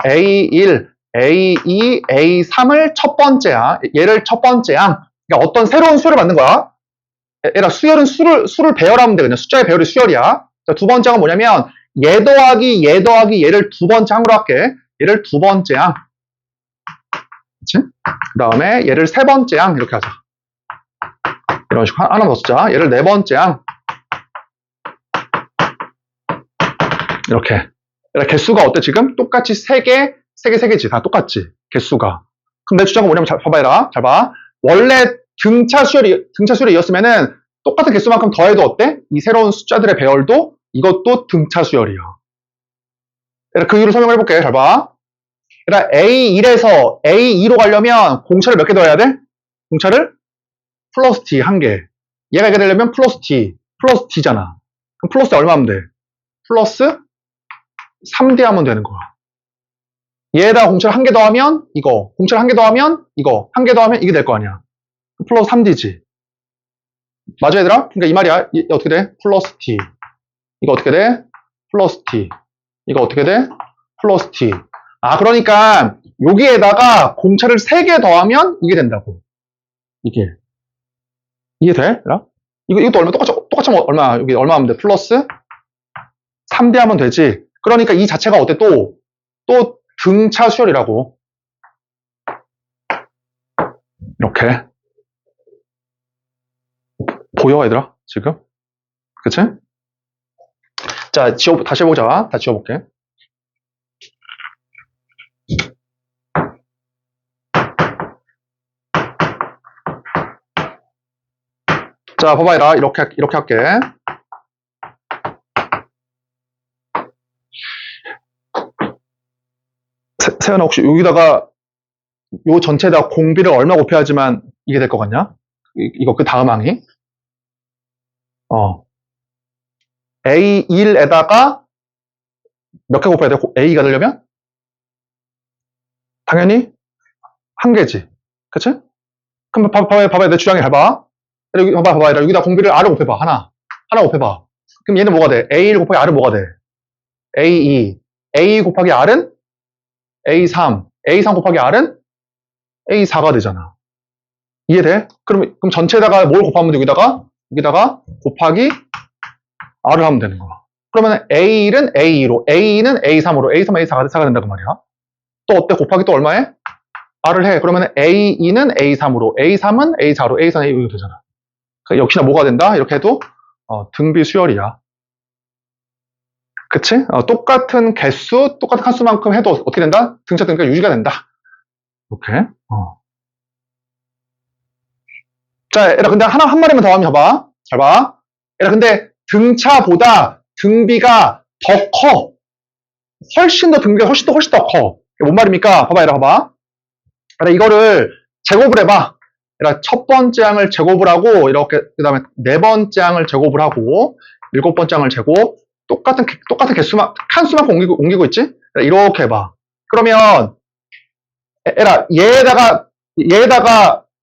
A1, A2, A3을 첫 번째야. 얘를 첫 번째야. 그러니까 어떤 새로운 수열을 만든 거야. 얘들아, 수열은 수를 배열하면 돼. 그냥 숫자의 배열이 수열이야. 자, 두 번째 항은 뭐냐면, 얘 더하기 얘를 두 번째 항으로 할게. 얘를 두 번째 항. 그치? 그 다음에 얘를 세 번째 항. 이렇게 하자. 이런 식으로 하나 더 쓰자. 얘를 네 번째 항. 이렇게. 개수가 어때, 지금? 똑같이 3개, 3개, 3개지. 다 똑같지. 개수가. 그럼 내 주장은 뭐냐면, 잘 봐봐라. 잘 봐. 원래 등차 수열이었으면은 똑같은 개수만큼 더해도 어때? 이 새로운 숫자들의 배열도 이것도 등차 수열이야. 그 이유를 설명을 해볼게. 잘 봐. A1에서 A2로 가려면 공차를 몇 개 더해야 돼? 공차를 플러스 T 1개. 얘가 이렇게 되려면 플러스 T잖아. 그럼 플러스 얼마 하면 돼? 플러스 3D 하면 되는 거야. 얘에다 공차를 1개 더하면 이거, 공차를 1개 더하면 이거, 1개 더하면 이게 될 거 아니야. 플러스 3D지. 맞아, 얘들아? 그러니까 이 말이야. 이게 어떻게 돼? 플러스 T. 이거 어떻게 돼? 플러스 T. 이거 어떻게 돼? 플러스 T. 아, 그러니까 여기에다가 공차를 3개 더하면 이게 된다고. 이게. 이게 돼? 이것도 얼마 똑같이 하면 얼마, 여기 얼마 하면 돼? 플러스 3D 하면 되지. 그러니까 이 자체가 어때? 또 등차 수열이라고. 이렇게. 보여, 얘들아? 지금? 그치? 자, 다시 해보자. 다시 지워볼게. 자, 봐봐, 얘들아. 이렇게 할게. 세연아, 혹시 여기다가 요 전체에다 공비를 얼마 곱해야지만 이게 될 것 같냐? 이거 그 다음 항이? A1에다가 몇 개 곱해야 돼? A가 되려면? 당연히 1개지. 그치? 그럼 봐봐. 내 주장이 잘 봐. 여기 봐봐. 여기다 공비를 R을 곱해봐. 하나 곱해봐. 그럼 얘는 뭐가 돼? A1 곱하기 R은 뭐가 돼? A2. A 곱하기 R은 A3. A3 곱하기 R은 A4가 되잖아. 이해돼? 그럼 전체에다가 뭘 곱하면 돼? 여기다가 곱하기 R을 하면 되는 거야. 그러면 A1은 A2로, A2는 A3으로, A3은 A4가 된다고 말이야. 또 어때? 곱하기 또 얼마에? R을 해. 그러면 A2는 A3으로, A3은 A4로, A4는 A6이 되잖아. 그러니까 역시나 뭐가 된다? 이렇게 해도 등비 수열이야. 그치? 똑같은 개수, 똑같은 칸수만큼 해도 어떻게 된다? 등차 등비가 유지가 된다. 이렇게. 자, 얘들아, 근데 한 마리만 더 하면 봐봐. 잘 봐. 얘들아, 근데 등차보다 등비가 더 커. 훨씬 더 커. 뭔 말입니까? 봐봐, 얘들아, 봐봐. 얘들아, 이거를 제곱을 해봐. 얘들아, 첫 번째 항을 제곱을 하고, 이렇게, 그 다음에 네 번째 항을 제곱을 하고, 일곱 번째 항을 제곱, 똑같은 개수만, 칸수만 옮기고 있지? 얘들아, 이렇게 해봐. 그러면, 얘들아,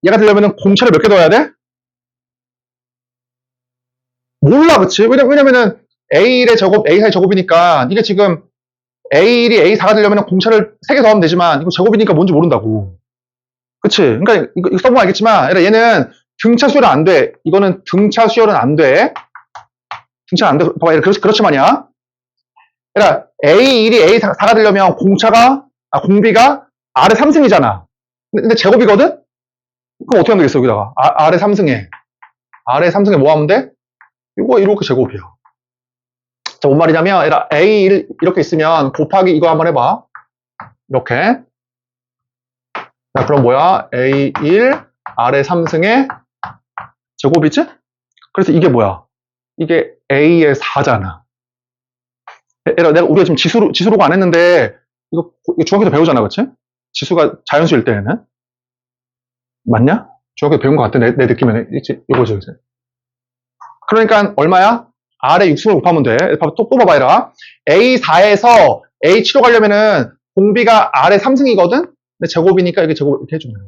얘가 되려면 공차를 몇 개 넣어야 돼? 몰라, 그치? 왜냐면은 A1의 제곱, A4의 제곱이니까 이게 지금 A1이 A4가 되려면 공차를 3개 더하면 되지만 이거 제곱이니까 뭔지 모른다고. 그치? 그러니까 이거 써보면 알겠지만 얘는 등차 수열은 안 돼. 이거는 등차 수열은 안 돼. 등차 안 돼. 봐봐, 그렇지만이야. 그러니까 A1이 A4가 되려면 공비가 R의 3승이잖아. 근데 제곱이거든? 그럼 어떻게 하면 되겠어, 여기다가? R의 3승에 뭐 하면 돼? 이거 이렇게 제곱이야. 자, 뭔 말이냐면 A1 이렇게 있으면 곱하기 이거 한번 해봐. 이렇게. 자, 그럼 뭐야? A1 R의 3승의 제곱이지? 그래서 이게 뭐야? 이게 A의 4잖아. 우리가 지금 지수로가 안 했는데 이거 중학교 때 배우잖아, 그치? 지수가 자연수일 때에는. 맞냐? 중학교 때 배운 것 같아, 내 느낌에는. 이거죠, 이제. 그러니까 얼마야? R의 6승을 곱하면 돼. 또 뽑아봐, 얘라. A4에서 A7로 가려면은 공비가 R의 3승이거든? 근데 제곱이니까 이렇게 제곱 이렇게 해주면 돼.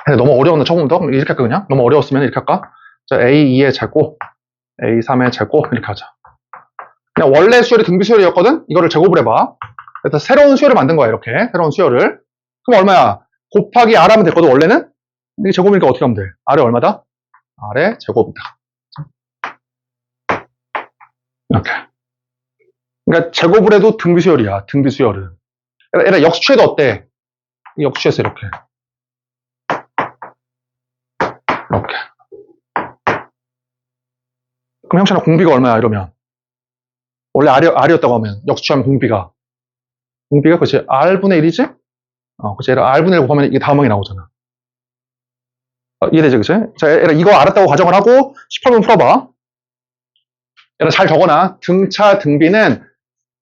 근데 너무 어려웠나, 처음부터? 이렇게 할까, 그냥? 너무 어려웠으면 이렇게 할까? 자, A2의 제곱, A3의 제곱, 이렇게 하자. 그냥 원래 수열이 등비 수열이었거든? 이거를 제곱을 해봐. 그래서 새로운 수열을 만든 거야, 이렇게. 새로운 수열을. 그럼 얼마야? 곱하기 R 하면 됐거든, 원래는? 이게 제곱이니까 어떻게 하면 돼? R이 얼마다? R의 제곱이다. 이렇게. 그러니까 제곱을 해도 등비 수열이야, 등비 수열은. 얘들아, 역수취해도 어때? 역수취해서 이렇게. 이렇게. 그럼 형찬아 공비가 얼마야 이러면 원래 R이었다고 하면 역수치하면 공비가 그치 R분의 1이지? 그치 R분의 1 곱하면 이게 다음항이 나오잖아. 이해되지 그치? 자 얘들아 이거 알았다고 가정을 하고 18번 풀어봐. 얘들아 잘 적어놔. 등차 등비는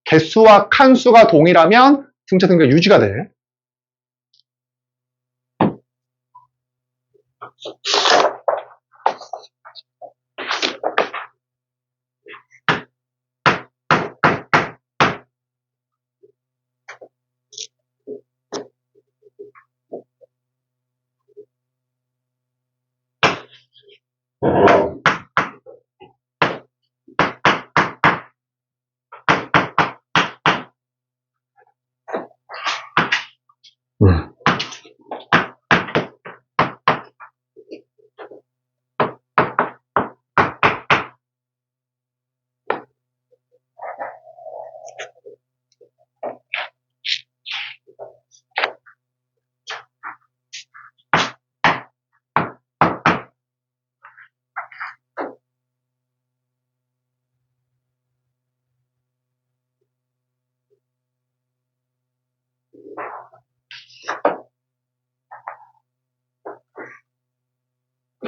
개수와 칸수가 동일하면 등차 등비가 유지가 돼. 음.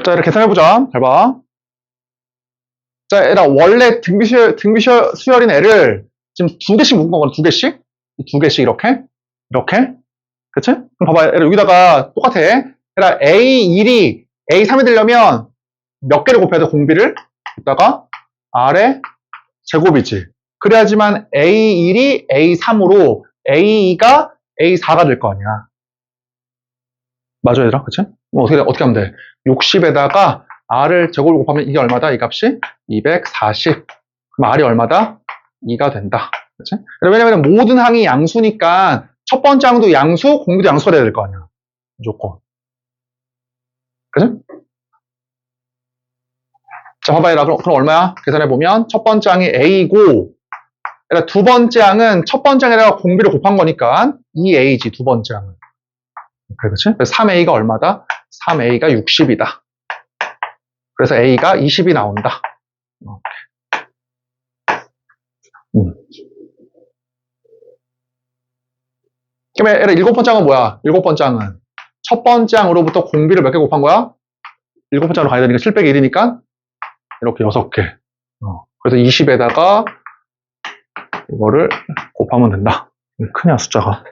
자, 이렇게 계산해보자. 잘 봐. 자, 얘들아, 원래 등비 수열인 애를 지금 두 개씩 묶은 거거든, 두 개씩? 두 개씩 이렇게? 이렇게? 그치? 그럼 봐봐, 얘들아, 여기다가 똑같아. 얘들아, A1이 A3이 되려면 몇 개를 곱해야 돼, 공비를? 이따가 R의 제곱이지. 그래야지만 A1이 A3으로 A2가 A4가 될 거 아니야. 맞아, 얘들아? 그치? 어떻게 하면 돼? 60에다가 R을 제곱을 곱하면 이게 얼마다? 이 값이? 240. 그럼 R이 얼마다? 2가 된다. 그치? 왜냐면 모든 항이 양수니까 첫 번째 항도 양수, 공비도 양수가 돼야 될 거 아니야. 무조건. 그치? 자, 봐봐, 얘들아. 그럼 얼마야? 계산해보면 첫 번째 항이 A고, 얘들아, 두 번째 항은 첫 번째 항에다가 공비를 곱한 거니까 2A지, 두 번째 항은. 그래, 그치? 그래서 3A가 얼마다? 3A가 60이다. 그래서 A가 20이 나온다. 그러면 얘들아, 일곱 번째 항은 뭐야? 일곱 번째 항은 첫 번째 항으로부터 공비를 몇 개 곱한 거야? 일곱 번째 항으로 가야 되니까 7 빼기 1이니까 이렇게 6개. 그래서 20에다가 이거를 곱하면 된다. 크냐 숫자가.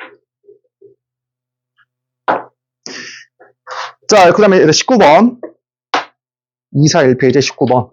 자, 그 다음에 19번 241페이지 19번.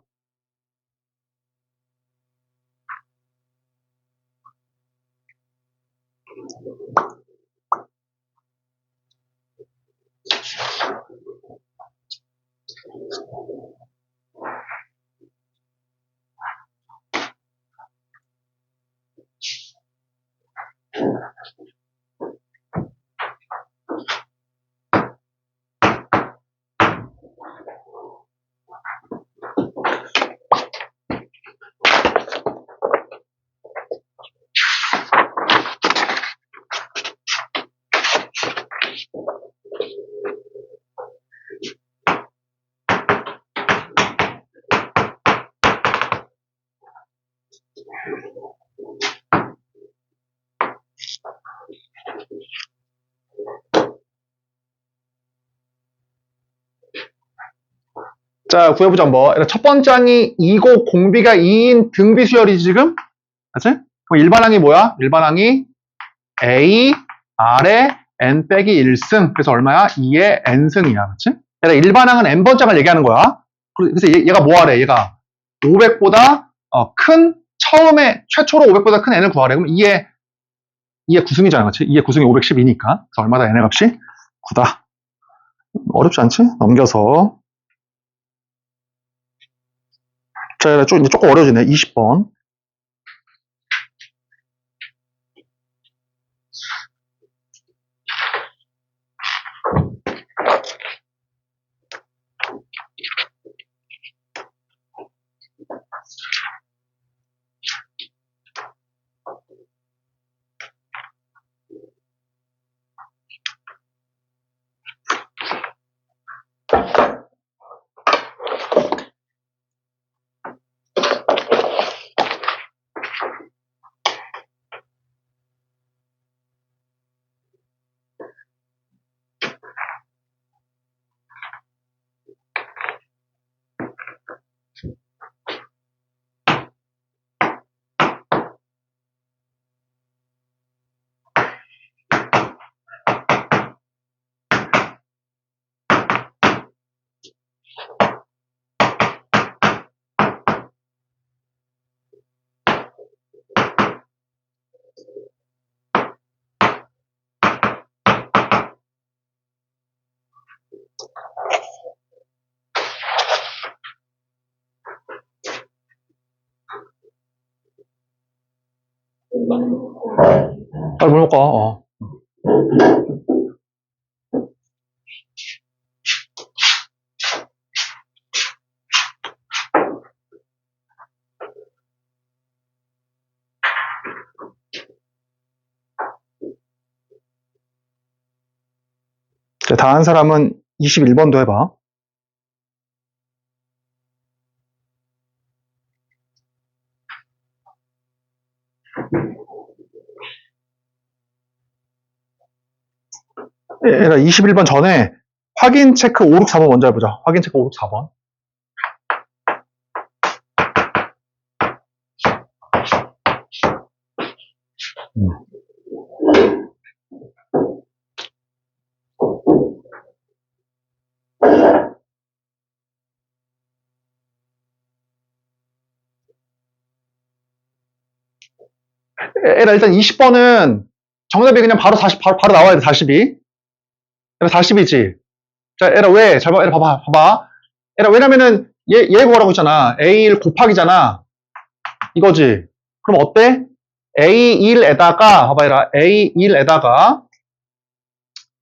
자, 구해보자, 뭐. 첫 번째 항이 2고 공비가 2인 등비 수열이지, 지금? 그치? 그럼 일반 항이 뭐야? 일반 항이 A, R에 N 빼기 1승. 그래서 얼마야? 2의 N승이야. 그치? 얘가 일반 항은 N번째 항을 얘기하는 거야. 그래서 얘가 뭐 하래? 얘가 500보다 큰, 처음에, 최초로 500보다 큰 N을 구하래. 그럼 2의 9승이잖아. 그치? 2의 9승이 512니까. 그래서 얼마다? N의 값이? 9다. 어렵지 않지? 넘겨서. 자, 이제 조금 어려워지네. 20번. 빨리 물 먹고, 다 한 사람은 21번도 해봐. 얘들아, 21번 전에 확인 체크 5, 6, 4번 먼저 해보자. 확인 체크 5, 6, 4번. 얘들아, 일단 20번은 정답이 그냥 바로 40, 바로 나와야 돼, 42. 40이지. 자, 얘들아, 왜? 잘 봐, 얘들아, 봐봐. 얘들아, 왜냐면은, 얘 뭐라고 했잖아. A1 곱하기잖아. 이거지. 그럼 어때? A1에다가, 봐봐, 얘들아, A1에다가,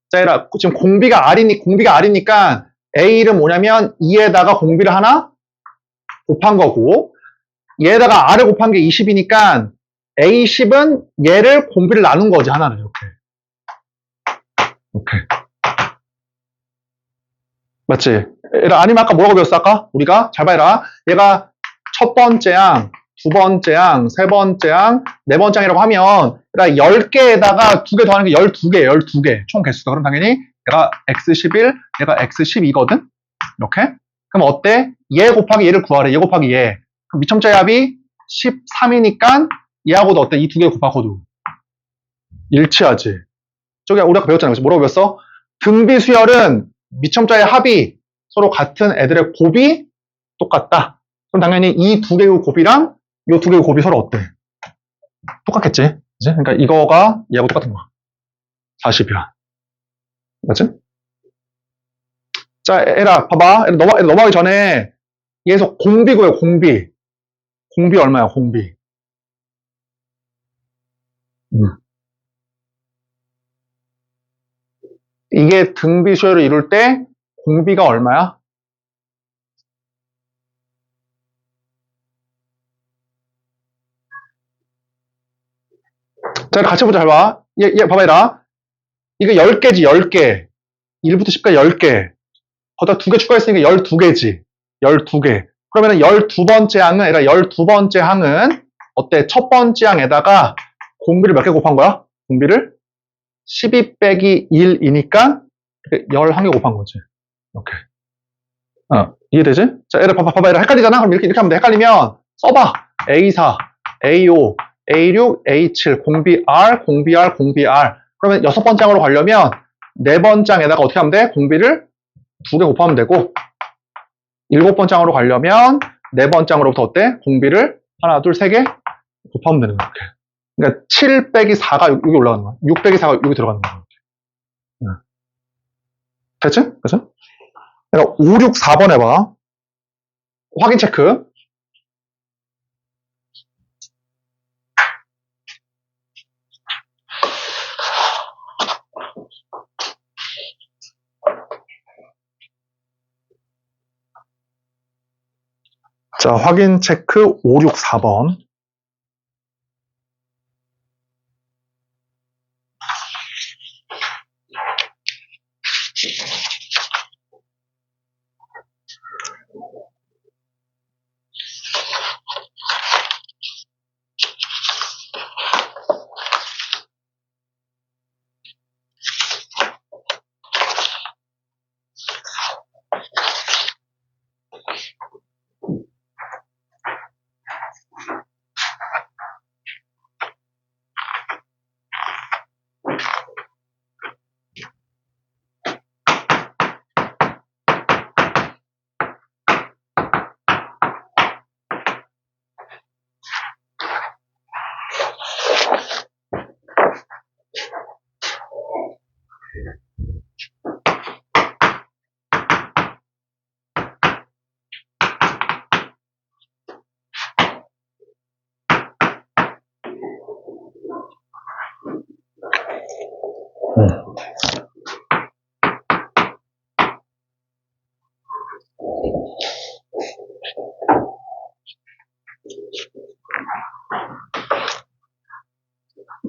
자, 얘들아, 지금 공비가 R이니까, A1은 뭐냐면, 2에다가 공비를 하나 곱한 거고, 얘에다가 R을 곱한 게 20이니까, A10은 얘를 공비를 나눈 거지, 하나를, 이렇게. 맞지? 아니면 아까 뭐라고 배웠어, 아까? 우리가? 잘 봐라. 얘가 첫 번째 항, 두 번째 항, 세 번째 항, 네 번째 항이라고 하면, 10개에다가 2개 더하는 게 12개, 12개. 총 개수가. 그럼 당연히 얘가 x11, 얘가 x12거든? 이렇게. 그럼 어때? 얘 곱하기 얘를 구하래. 얘 곱하기 얘. 그럼 미첨자의 합이 13이니까 얘하고도 어때? 이 두 개 곱하고도 일치하지. 저기 우리 아까 배웠잖아. 뭐라고 배웠어? 등비수열은 미첨자의 합이 서로 같은 애들의 곱이 똑같다. 그럼 당연히 이 두 개의 곱이랑 이 두 개의 곱이 서로 어때? 똑같겠지? 그치? 그러니까 이거가 얘하고 똑같은 거야. 40이야. 맞지? 자, 에라, 봐봐. 에라 넘어가기 전에 얘에서 공비 구해, 공비. 공비 얼마야, 공비? 이게 등비수열을 이룰 때 공비가 얼마야? 자, 같이 보자, 잘 봐. 얘 봐봐, 얘라. 이거 10개지, 10개. 1부터 10까지 10개. 거기다 2개 추가했으니까 12개지. 12개. 그러면은 12번째 항은, 아니라 12번째 항은, 어때? 첫 번째 항에다가 공비를 몇 개 곱한 거야? 공비를 12 빼기 1이니까 11개 곱한 거지. 이렇게. 이해되지? 자, 얘를 봐봐, 얘를 헷갈리잖아? 그럼 이렇게 하면 돼. 헷갈리면 써봐. A4, A5, A6, A7, 공비 R, 공비 R, 공비 R. 그러면 6번째 항으로 가려면 4번째 항에다가 어떻게 하면 돼? 공비를 2개 곱하면 되고, 7번째 항으로 가려면 4번째 항으로부터 어때? 공비를 하나, 둘, 3개 곱하면 되는 거야. 그러니까 7 빼기 4가 여기 올라가는 거야. 6 빼기 4가 여기 들어가는 거야. 됐지? 그래서 5, 6, 4번 해봐. 확인 체크. 자, 확인 체크 5, 6, 4번.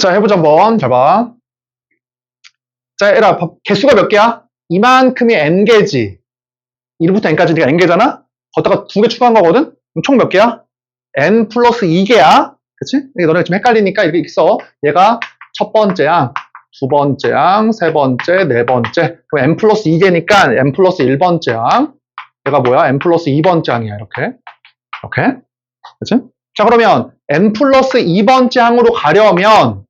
자, 해보자 한번. 잘 봐. 자, 얘라 개수가 몇 개야? 이만큼이 n개지. 1부터 n까지니까 n개잖아? 거기다가 2개 추가한 거거든? 그럼 총 몇 개야? n 플러스 2개야. 그치? 이게 너네 좀 헷갈리니까 이렇게 써. 얘가 첫 번째 양, 두 번째 양, 세 번째, 네 번째. 그럼 n 플러스 2개니까 n 플러스 1번째 양. 얘가 뭐야? n 플러스 2번째 양이야. 이렇게. 이렇게. 그치? 자, 그러면 n 플러스 2번째 항으로 가려면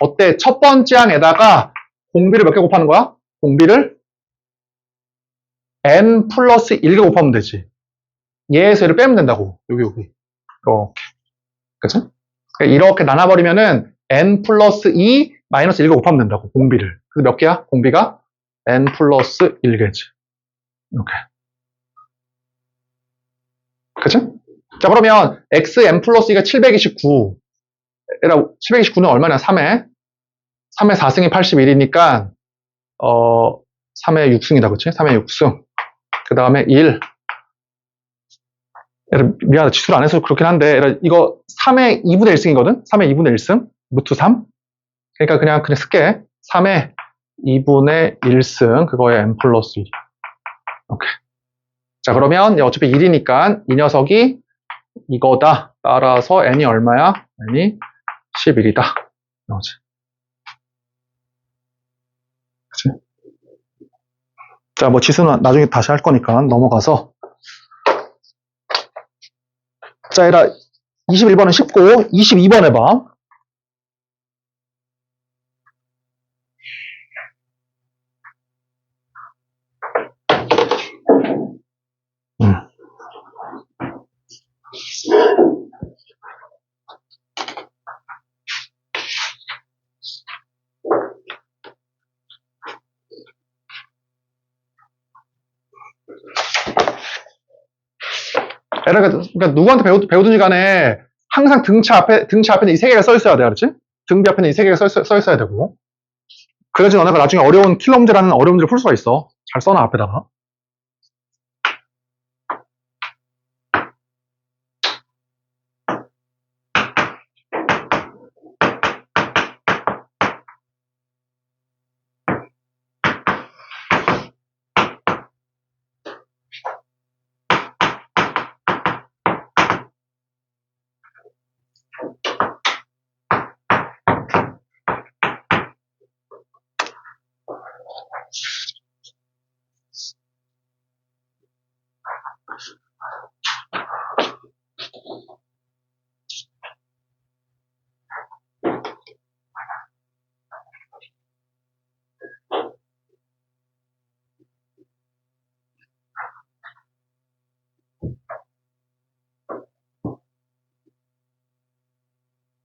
어때? 첫 번째 항에다가 공비를 몇 개 곱하는 거야? 공비를 n 플러스 1개 곱하면 되지. 얘에서 얘를 빼면 된다고. 여기. 이렇게. 그치? 이렇게 나눠버리면은 n 플러스 2 마이너스 1개 곱하면 된다고. 공비를. 그게 몇 개야? 공비가 n 플러스 1개지. 이렇게. 그치? 자, 그러면 x n 플러스 2가 729. 729는 얼마냐? 3에. 3의 4승이 81이니까 3의 6승이다. 그치? 3의 6승. 그 다음에 1. 미안하다. 지수를 안 해서 그렇긴 한데 이거 3의 2분의 1승이거든? 3의 2분의 1승. 루트 3. 그러니까 그냥 쓸게. 3의 2분의 1승. 그거에 n 플러스 1. 오케이. 자, 그러면 어차피 1이니까 이 녀석이 이거다. 따라서 n이 얼마야? n이 11이다. 나오지. 그치? 자, 뭐 지수는 나중에 다시 할 거니까 넘어가서. 자, 얘라 21번은 쉽고 22번 해봐. 그러니까 누구한테 배우든지 간에 항상 등차 앞에는 이 세 개가 써 있어야 돼, 알았지? 등비 앞에는 이 세 개가 써 있어야 되고. 그래야지 너네가 나중에 어려운 킬러 문제라는 어려운 문제를 풀 수가 있어. 잘 써놔, 앞에다가.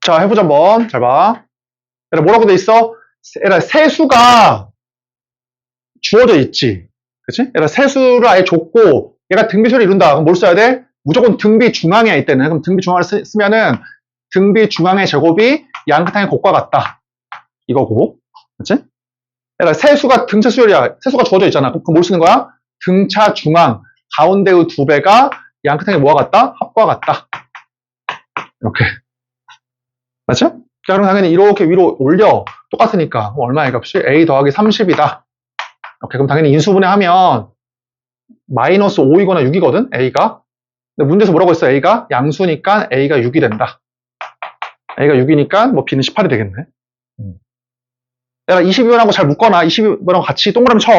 자, 해보자 한번. 잘 봐. 얘라 뭐라고 돼 있어? 얘라 세수가 주어져 있지. 그치? 얘라 세수를 아예 줬고 얘가 등비수를 이룬다. 그럼 뭘 써야 돼? 무조건 등비 중앙에 있다는. 그럼 등비 중앙을 쓰면은 등비 중앙의 제곱이 양끝항의 곱과 같다. 이거고. 그치? 얘라 세수가 등차 수열이야. 세수가 주어져 있잖아. 그럼 뭘 쓰는 거야? 등차 중앙 가운데의 두 배가 양끝항의 뭐와 같다? 합과 같다. 이렇게. 맞죠? 자, 그럼 당연히 이렇게 위로 올려. 똑같으니까. 얼마의 값이? a 더하기 30이다. 오케이, 그럼 당연히 인수분해하면 마이너스 5이거나 6이거든, a가. 근데 문제에서 뭐라고 했어, a가? 양수니까 a가 6이 된다. a가 6이니까 뭐 b는 18이 되겠네. 내가 22번하고 잘 묶거나 22번하고 같이 동그라미 쳐.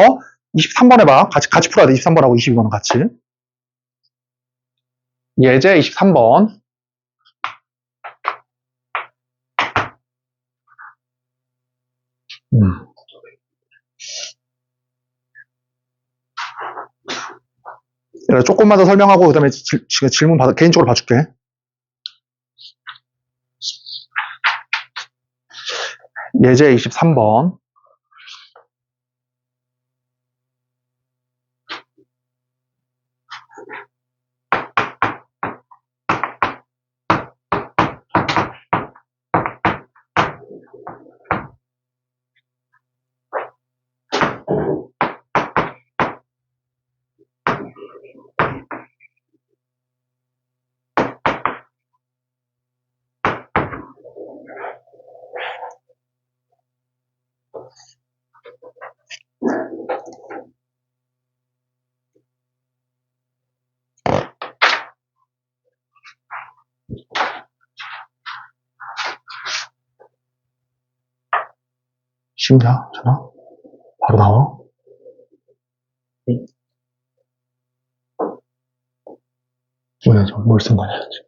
23번 해봐. 같이 풀어야 돼. 23번하고 22번은 같이. 예제 23번. 조금만 더 설명하고 그다음에 질문 개인적으로 봐줄게. 예제 23번. 쉽냐? 전화? 바로 나와. 뭐야, 뭘 쓴 거냐, 지금.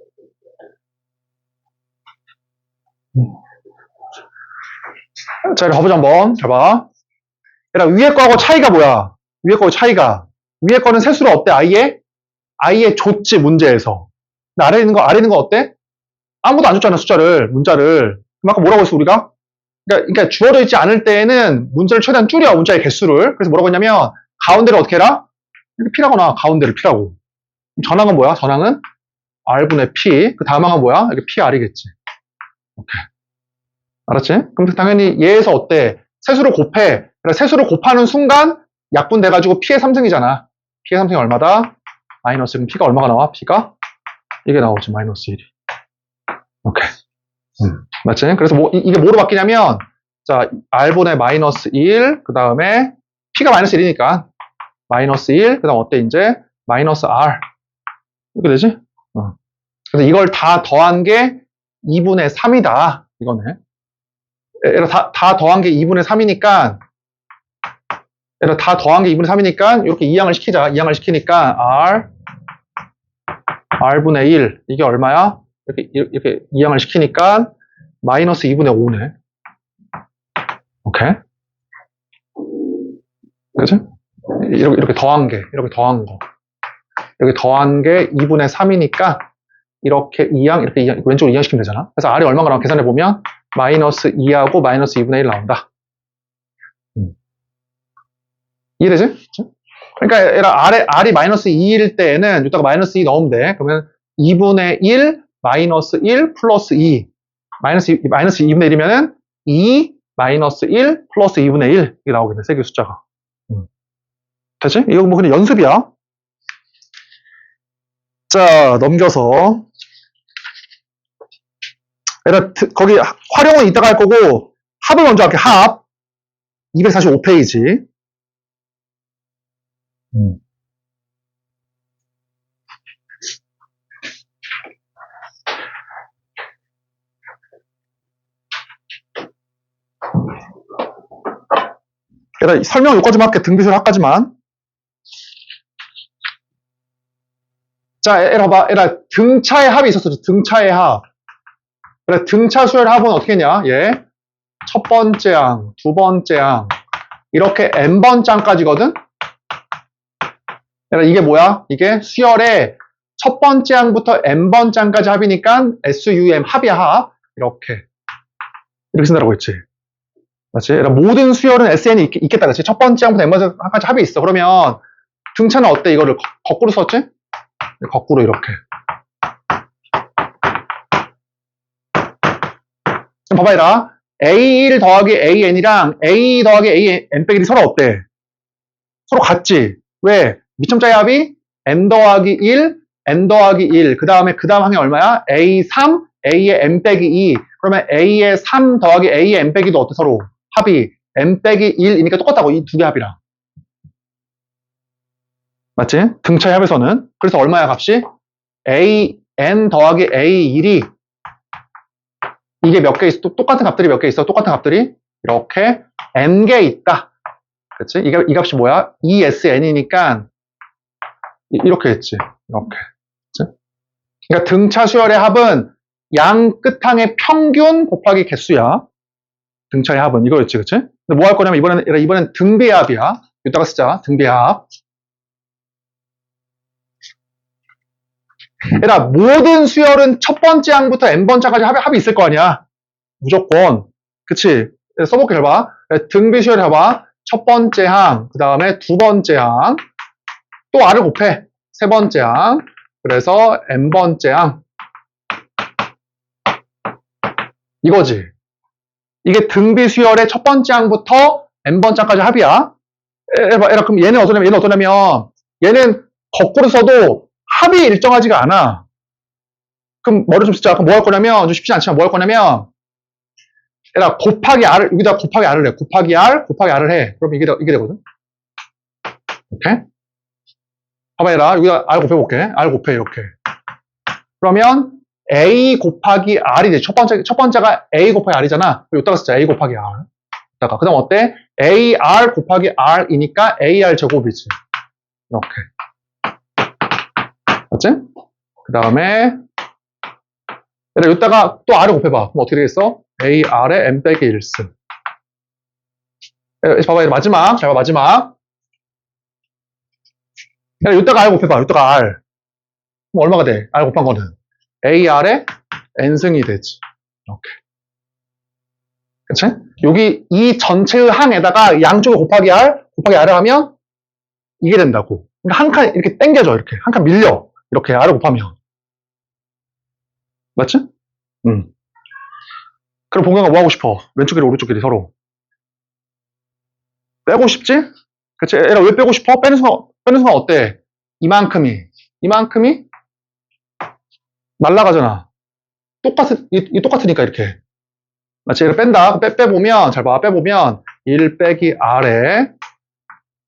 자, 이리 가보자, 한번. 잘 봐. 얘들아, 위에 거하고 차이가 뭐야? 위에 거하고 차이가. 위에 거는 세수로 어때? 아예 줬지, 문제에서. 근데 아래 있는 거 어때? 아무도 안 줬잖아, 숫자를, 문자를. 그럼 아까 뭐라고 했어, 우리가? 그러니까 주어져 있지 않을 때에는 문자를 최대한 줄여, 문자의 개수를. 그래서 뭐라고 했냐면, 가운데를 어떻게 해라? 이렇게 P라거나, 가운데를 P라고. 전항은 뭐야? 전항은 R분의 P. 그 다음 항은 뭐야? 이게 PR이겠지. 오케이. 알았지? 그럼 당연히 얘에서 어때? 세수를 곱해. 그러니까 세수를 곱하는 순간 약분 돼가지고 P의 3승이잖아. P의 3승이 얼마다? 마이너스. 그럼 P가 얼마가 나와? P가? 이게 나오지. 마이너스 1이. 오케이. 맞지? 그래서 이게 뭐로 바뀌냐면, 자, R분의 마이너스 1, 그 다음에 P가 마이너스 1이니까, 마이너스 1, 그 다음 어때, 이제? 마이너스 R. 이렇게 되지? 그래서 이걸 다 더한 게 2분의 3이다. 이거네. 다 더한 게 2분의 3이니까, 다 더한 게 2분의 3이니까, 이렇게 이항을 시키자. 이항을 시키니까, R분의 1. 이게 얼마야? 이렇게 이항을 시키니까, 마이너스 2분의 5네. 오케이? 그치? 이렇게 더한 게, 이렇게 더한 거. 이렇게 더한 게 2분의 3이니까, 이렇게 왼쪽으로 이항시키면 되잖아. 그래서 R이 얼마가 나와? 계산해보면, 마이너스 2하고 마이너스 2분의 1 나온다. 이해되지? 그러니까 R이 마이너스 2일 때에는 여기다가 마이너스 2 넣으면 돼. 그러면 2분의 1 마이너스 1 플러스 2 마이너스 2분의 1이면은 2 마이너스 1 플러스 2분의 1 이게 나오겠네. 세 개 숫자가. 됐지? 이거 뭐 그냥 연습이야. 자, 넘겨서 거기 활용은 이따가 할 거고 합을 먼저 할게. 합 245페이지. 설명 여기까지만 할게. 등비술 합까지만. 자, 봐봐. 등차의 합이 있었어. 등차의 합. 등차 수열 합은 어떻게 했냐? 얘. 첫 번째 항, 두 번째 항. 이렇게 n번 짱까지거든? 이게 뭐야? 이게 수열의 첫 번째 항부터 n번 짱까지 합이니까 SUM 합이야, 합. 이렇게 쓴다고 했지. 맞지? 모든 수열은 SN이 있겠다, 그치? 첫 번째 항부터 n번 짱까지 합이 있어. 그러면 등차는 어때? 이거를 거꾸로 썼지? 거꾸로 이렇게. 좀 봐봐, 얘라. A1 더하기 AN이랑 A 더하기 AN 빼기 서로 어때? 서로 같지? 왜? 미점자의 합이 N 더하기 1, N 더하기 1. 그 다음 항이 얼마야? A3, A의 N 빼기 2. 그러면 A의 3 더하기 A의 N 빼기도 어때? 서로 합이 N 빼기 1이니까 똑같다고. 이 두 개 합이랑. 맞지? 등차의 합에서는. 그래서 얼마야, 값이? AN 더하기 A1이 이게 몇 개 있어? 똑같은 값들이 몇 개 있어? 똑같은 값들이 이렇게 n개 있다. 그치? 이 값이 뭐야? ESN이니까 이렇게 했지. 이렇게. 그치? 그러니까 등차 수열의 합은 양 끝항의 평균 곱하기 개수야. 등차의 합은 이거였지, 그치? 근데 뭐 할 거냐면 이번엔 등비의 합이야. 이따가 쓰자. 등비의 합. 모든 수열은 첫 번째 항부터 n번차까지 합이 있을 거 아니야. 무조건. 그치? 써볼게, 잘 봐. 등비 수열 해봐. 첫 번째 항, 그 다음에 두 번째 항, 또 R을 곱해. 세 번째 항, 그래서 n번째 항. 이거지. 이게 등비 수열의 첫 번째 항부터 n번차까지 합이야. 그럼 얘는 어떠냐면, 얘는 거꾸로 써도 합이 일정하지가 않아. 그럼 머리 좀 쓰자. 그럼 뭐 할 거냐면, 좀 쉽지 않지만 뭐 할 거냐면, 곱하기 R을, 여기다 곱하기 R을 해. 곱하기 R을 해. 그럼 이게 되거든. 오케이? 봐봐, 여기다 R 곱해볼게. R 곱해, 이렇게. 그러면 A 곱하기 R이 돼. 첫 번째가 A 곱하기 R이잖아. 여기다가 쓰자. A 곱하기 R. 그 다음 어때? AR 곱하기 R이니까 AR 제곱이지. 이렇게. 맞지? 그 다음에, 이따가 또 R을 곱해봐. 그럼 어떻게 되겠어? AR의 M 빼기 1승. 봐봐, 마지막. 자, 마지막. 이따가 R 곱해봐. 이따가 R. 그럼 얼마가 돼? R 곱한 거는. AR의 N승이 되지. 이렇게. 그치? 여기 이 전체의 항에다가 양쪽에 곱하기 R을 하면 이게 된다고. 그러니까 한 칸 이렇게 당겨져, 이렇게. 한 칸 밀려. 이렇게 R을 곱하면. 맞지? 그럼 봉경아 뭐 하고 싶어? 왼쪽 길이 오른쪽 길이 서로. 빼고 싶지? 그치? 얘가 왜 빼고 싶어? 빼는 순간 어때? 이만큼이 날라가잖아. 똑같으니까 이렇게. 마치 얘를 뺀다. 빼보면, 잘 봐. 빼보면, 1 빼기 R에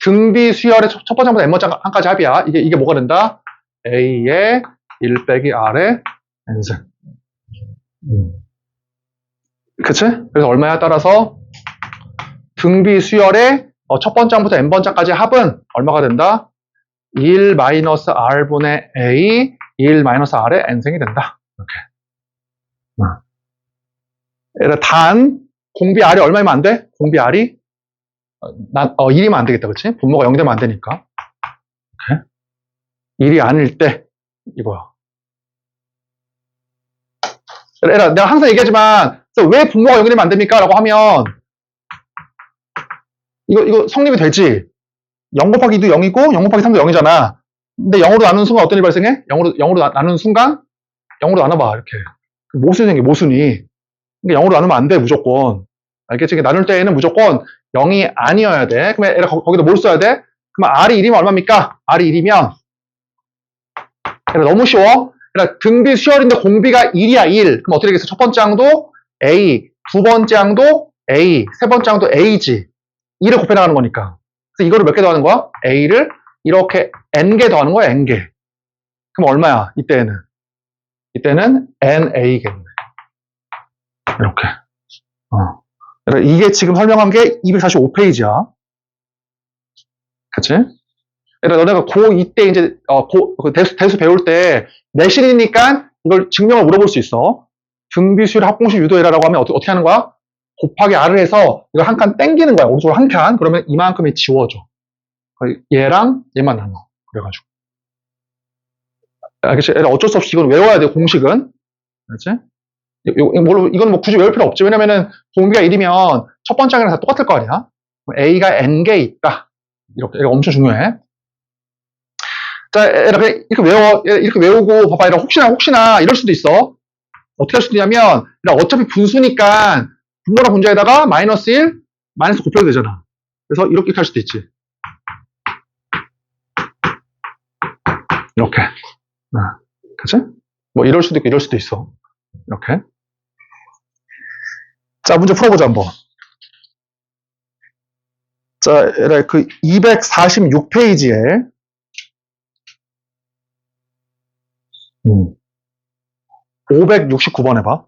등비 수열의 첫 번째부터 N번째까지 합이야. 이게 뭐가 된다? A의 1 빼기 R의 N승. 그치? 그래서 얼마야? 따라서 등비 수열의 첫 번째부터 N번째까지 합은 얼마가 된다? 1 마이너스 R분의 A, 1 마이너스 R의 N승이 된다. 이렇게. 단, 공비 R이 얼마이면 안 돼? 공비 R이 1이면 안 되겠다, 그치? 분모가 0 되면 안 되니까. 오케이? 1이 아닐 때, 이거야. 내가 항상 얘기하지만, 왜 분모가 0이 되면 안 됩니까? 라고 하면, 이거 성립이 되지? 0 곱하기 2도 0이고, 0 곱하기 3도 0이잖아. 근데 0으로 나누는 순간 어떤 일이 발생해? 0으로 나누는 순간, 0으로 나눠봐, 이렇게. 모순이 생겨, 모순이. 그러니까 0으로 나누면 안 돼, 무조건. 알겠지? 나눌 때에는 무조건 0이 아니어야 돼. 그러면 얘가 거기다 뭘 써야 돼? 그러면 R이 1이면 얼마입니까? R이 1이면. 너무 쉬워. 그러니까 등비 수열인데 공비가 1이야, 1. 그럼 어떻게 되겠어? 첫 번째 항도 A, 두 번째 항도 A, 세 번째 항도 A지. 2를 곱해 나가는 거니까. 그래서 이거를 몇 개 더하는 거야? A를 이렇게 N개 더하는 거야, N개. 그럼 얼마야? 이때는 NA겠네. 이렇게. 그러니까 이게 지금 설명한 게 245페이지야. 그치? 그러니까 너네가 고2 때 이제, 대수 배울 때, 내신이니까 이걸 증명을 물어볼 수 있어. 등비수열 합공식 유도해라라고 하면 어떻게 하는 거야? 곱하기 R을 해서 이걸 한 칸 땡기는 거야. 오른쪽으로 한 칸. 그러면 이만큼이 지워져. 얘랑 얘만 나눠. 그래가지고. 알겠지? 어쩔 수 없이 이건 외워야 돼, 공식은. 알겠지? 이건 뭐 굳이 외울 필요 없지. 왜냐면은 공비가 1이면 첫 번째 항이랑 다 똑같을 거 아니야? A가 N개 있다. 이렇게 엄청 중요해. 자, 이렇게 외워, 이렇게 외우고, 봐봐, 혹시나 이럴 수도 있어. 어떻게 할 수도 있냐면, 어차피 분수니까, 분모랑 분자에다가 마이너스 1, 마이너스 곱해도 되잖아. 그래서 이렇게 할 수도 있지. 이렇게. 그치? 뭐, 이럴 수도 있고, 이럴 수도 있어. 이렇게. 자, 문제 풀어보자, 한번. 자, 그 246페이지에, 569번 해봐.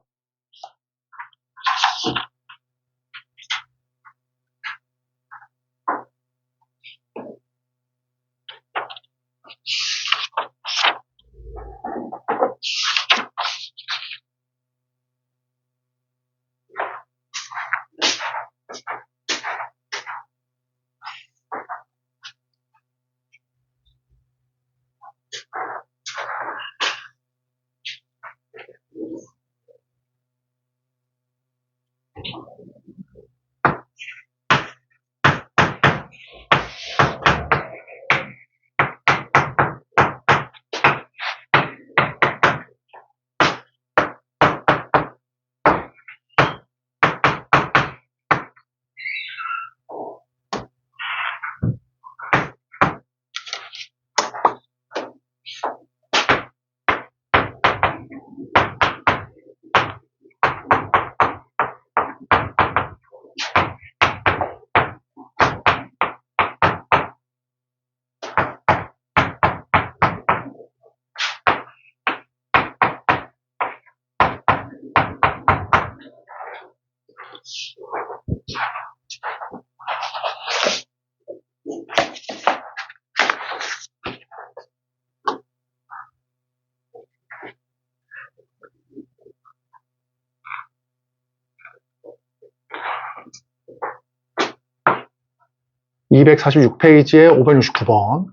246페이지에 569번.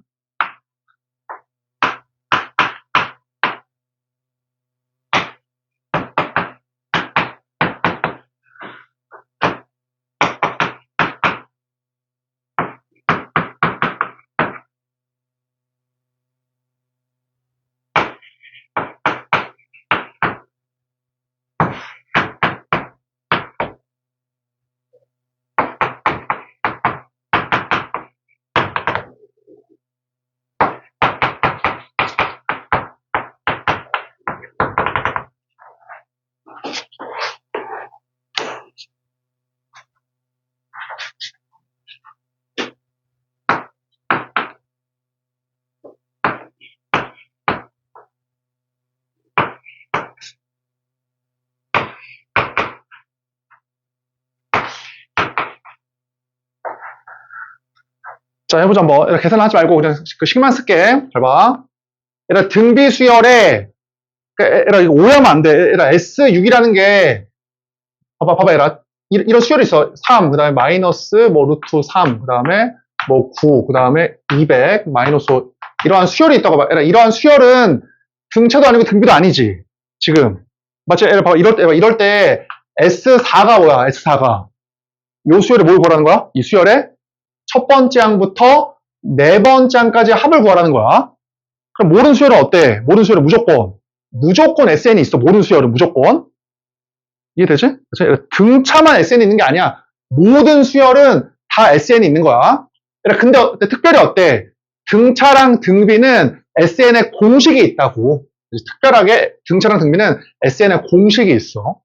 자, 해보자, 한번. 이렇게 계산하지 말고 그냥 그 식만 쓸게. 잘 봐. 얘들아, 등비 수열에, 얘들아, 이거 오해하면 안 돼. 얘들아, S6이라는 게, 봐봐, 얘들아. 이런 수열이 있어. 3, 그 다음에 마이너스, 뭐, 루트 3, 그 다음에, 뭐, 9, 그 다음에 200, 마이너스 5. 이러한 수열이 있다고 봐. 얘들아, 이러한 수열은 등차도 아니고 등비도 아니지. 지금. 맞지? 얘들아, 봐봐. 이럴 때, S4가 뭐야, S4가. 요 수열에 뭘 구하라는 거야? 이 수열에 첫 번째 항부터 네 번째 항까지 합을 구하라는 거야. 그럼 모든 수열은 어때? 모든 수열은 무조건 SN이 있어. 모든 수열은 무조건. 이해되지? 그치? 등차만 SN이 있는 게 아니야. 모든 수열은 다 SN이 있는 거야. 근데 특별히 어때? 등차랑 등비는 SN의 공식이 있다고. 특별하게 등차랑 등비는 SN의 공식이 있어.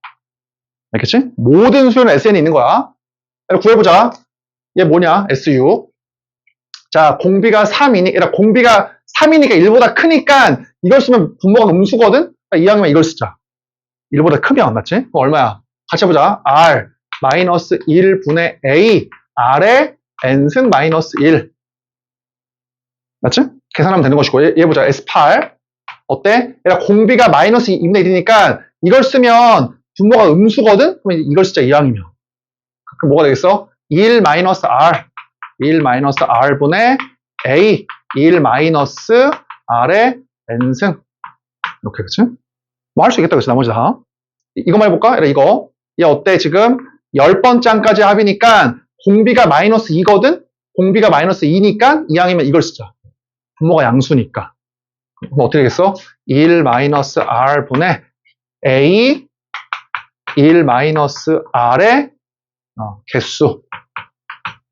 알겠지? 모든 수열은 SN이 있는 거야. 구해보자. 얘 뭐냐? SU. 자, 공비가 3이니까, 공비가 3이니까 1보다 크니까 이걸 쓰면 분모가 음수거든? 이왕이면 이걸 쓰자. 1보다 크면, 맞지? 그럼 얼마야? 같이 해보자. R 마이너스 1분의 A R의 N승 마이너스 1. 맞지? 계산하면 되는 것이고. 얘 보자. S8. 어때? 얘가 공비가 마이너스 2분의 1이니까 이걸 쓰면 분모가 음수거든? 그럼 이걸 쓰자. 이왕이면. 그럼 뭐가 되겠어? 1 마이너스 R 1 마이너스 R분의 A 1 마이너스 R의 N승. 이렇게, 그치? 뭐 할 수 있겠다, 그치? 나머지 다. 이거만 해볼까? 이거. 얘 어때? 지금 10번째 항까지 합이니까 공비가 마이너스 2거든? 공비가 마이너스 2니까 이항이면 이걸 쓰자. 분모가 양수니까. 그럼 어떻게 되겠어? 1 마이너스 R분의 A 1 마이너스 R의 개수.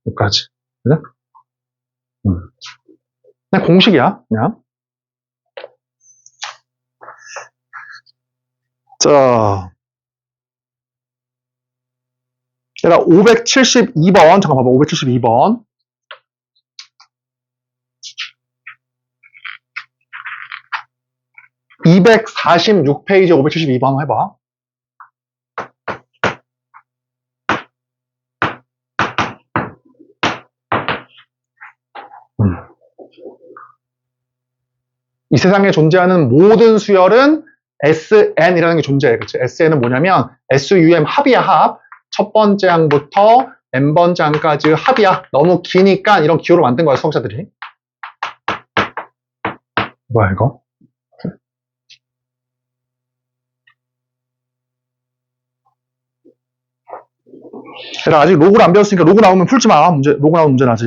여기까지. 그래? 그냥 공식이야, 그냥. 자. 얘가 572번. 잠깐 봐봐, 572번. (246페이지) 572번 해봐. 이 세상에 존재하는 모든 수열은 SN이라는 게 존재해. 그치? SN은 뭐냐면 SUM 합이야, 합. 첫 번째 항부터 n번째 항까지 합이야. 너무 기니까 이런 기호를 만든 거야, 수학자들이. 뭐야, 이거? 얘들아, 아직 로그를 안 배웠으니까 로그 나오면 풀지 마. 로그 나오면 문제 나지.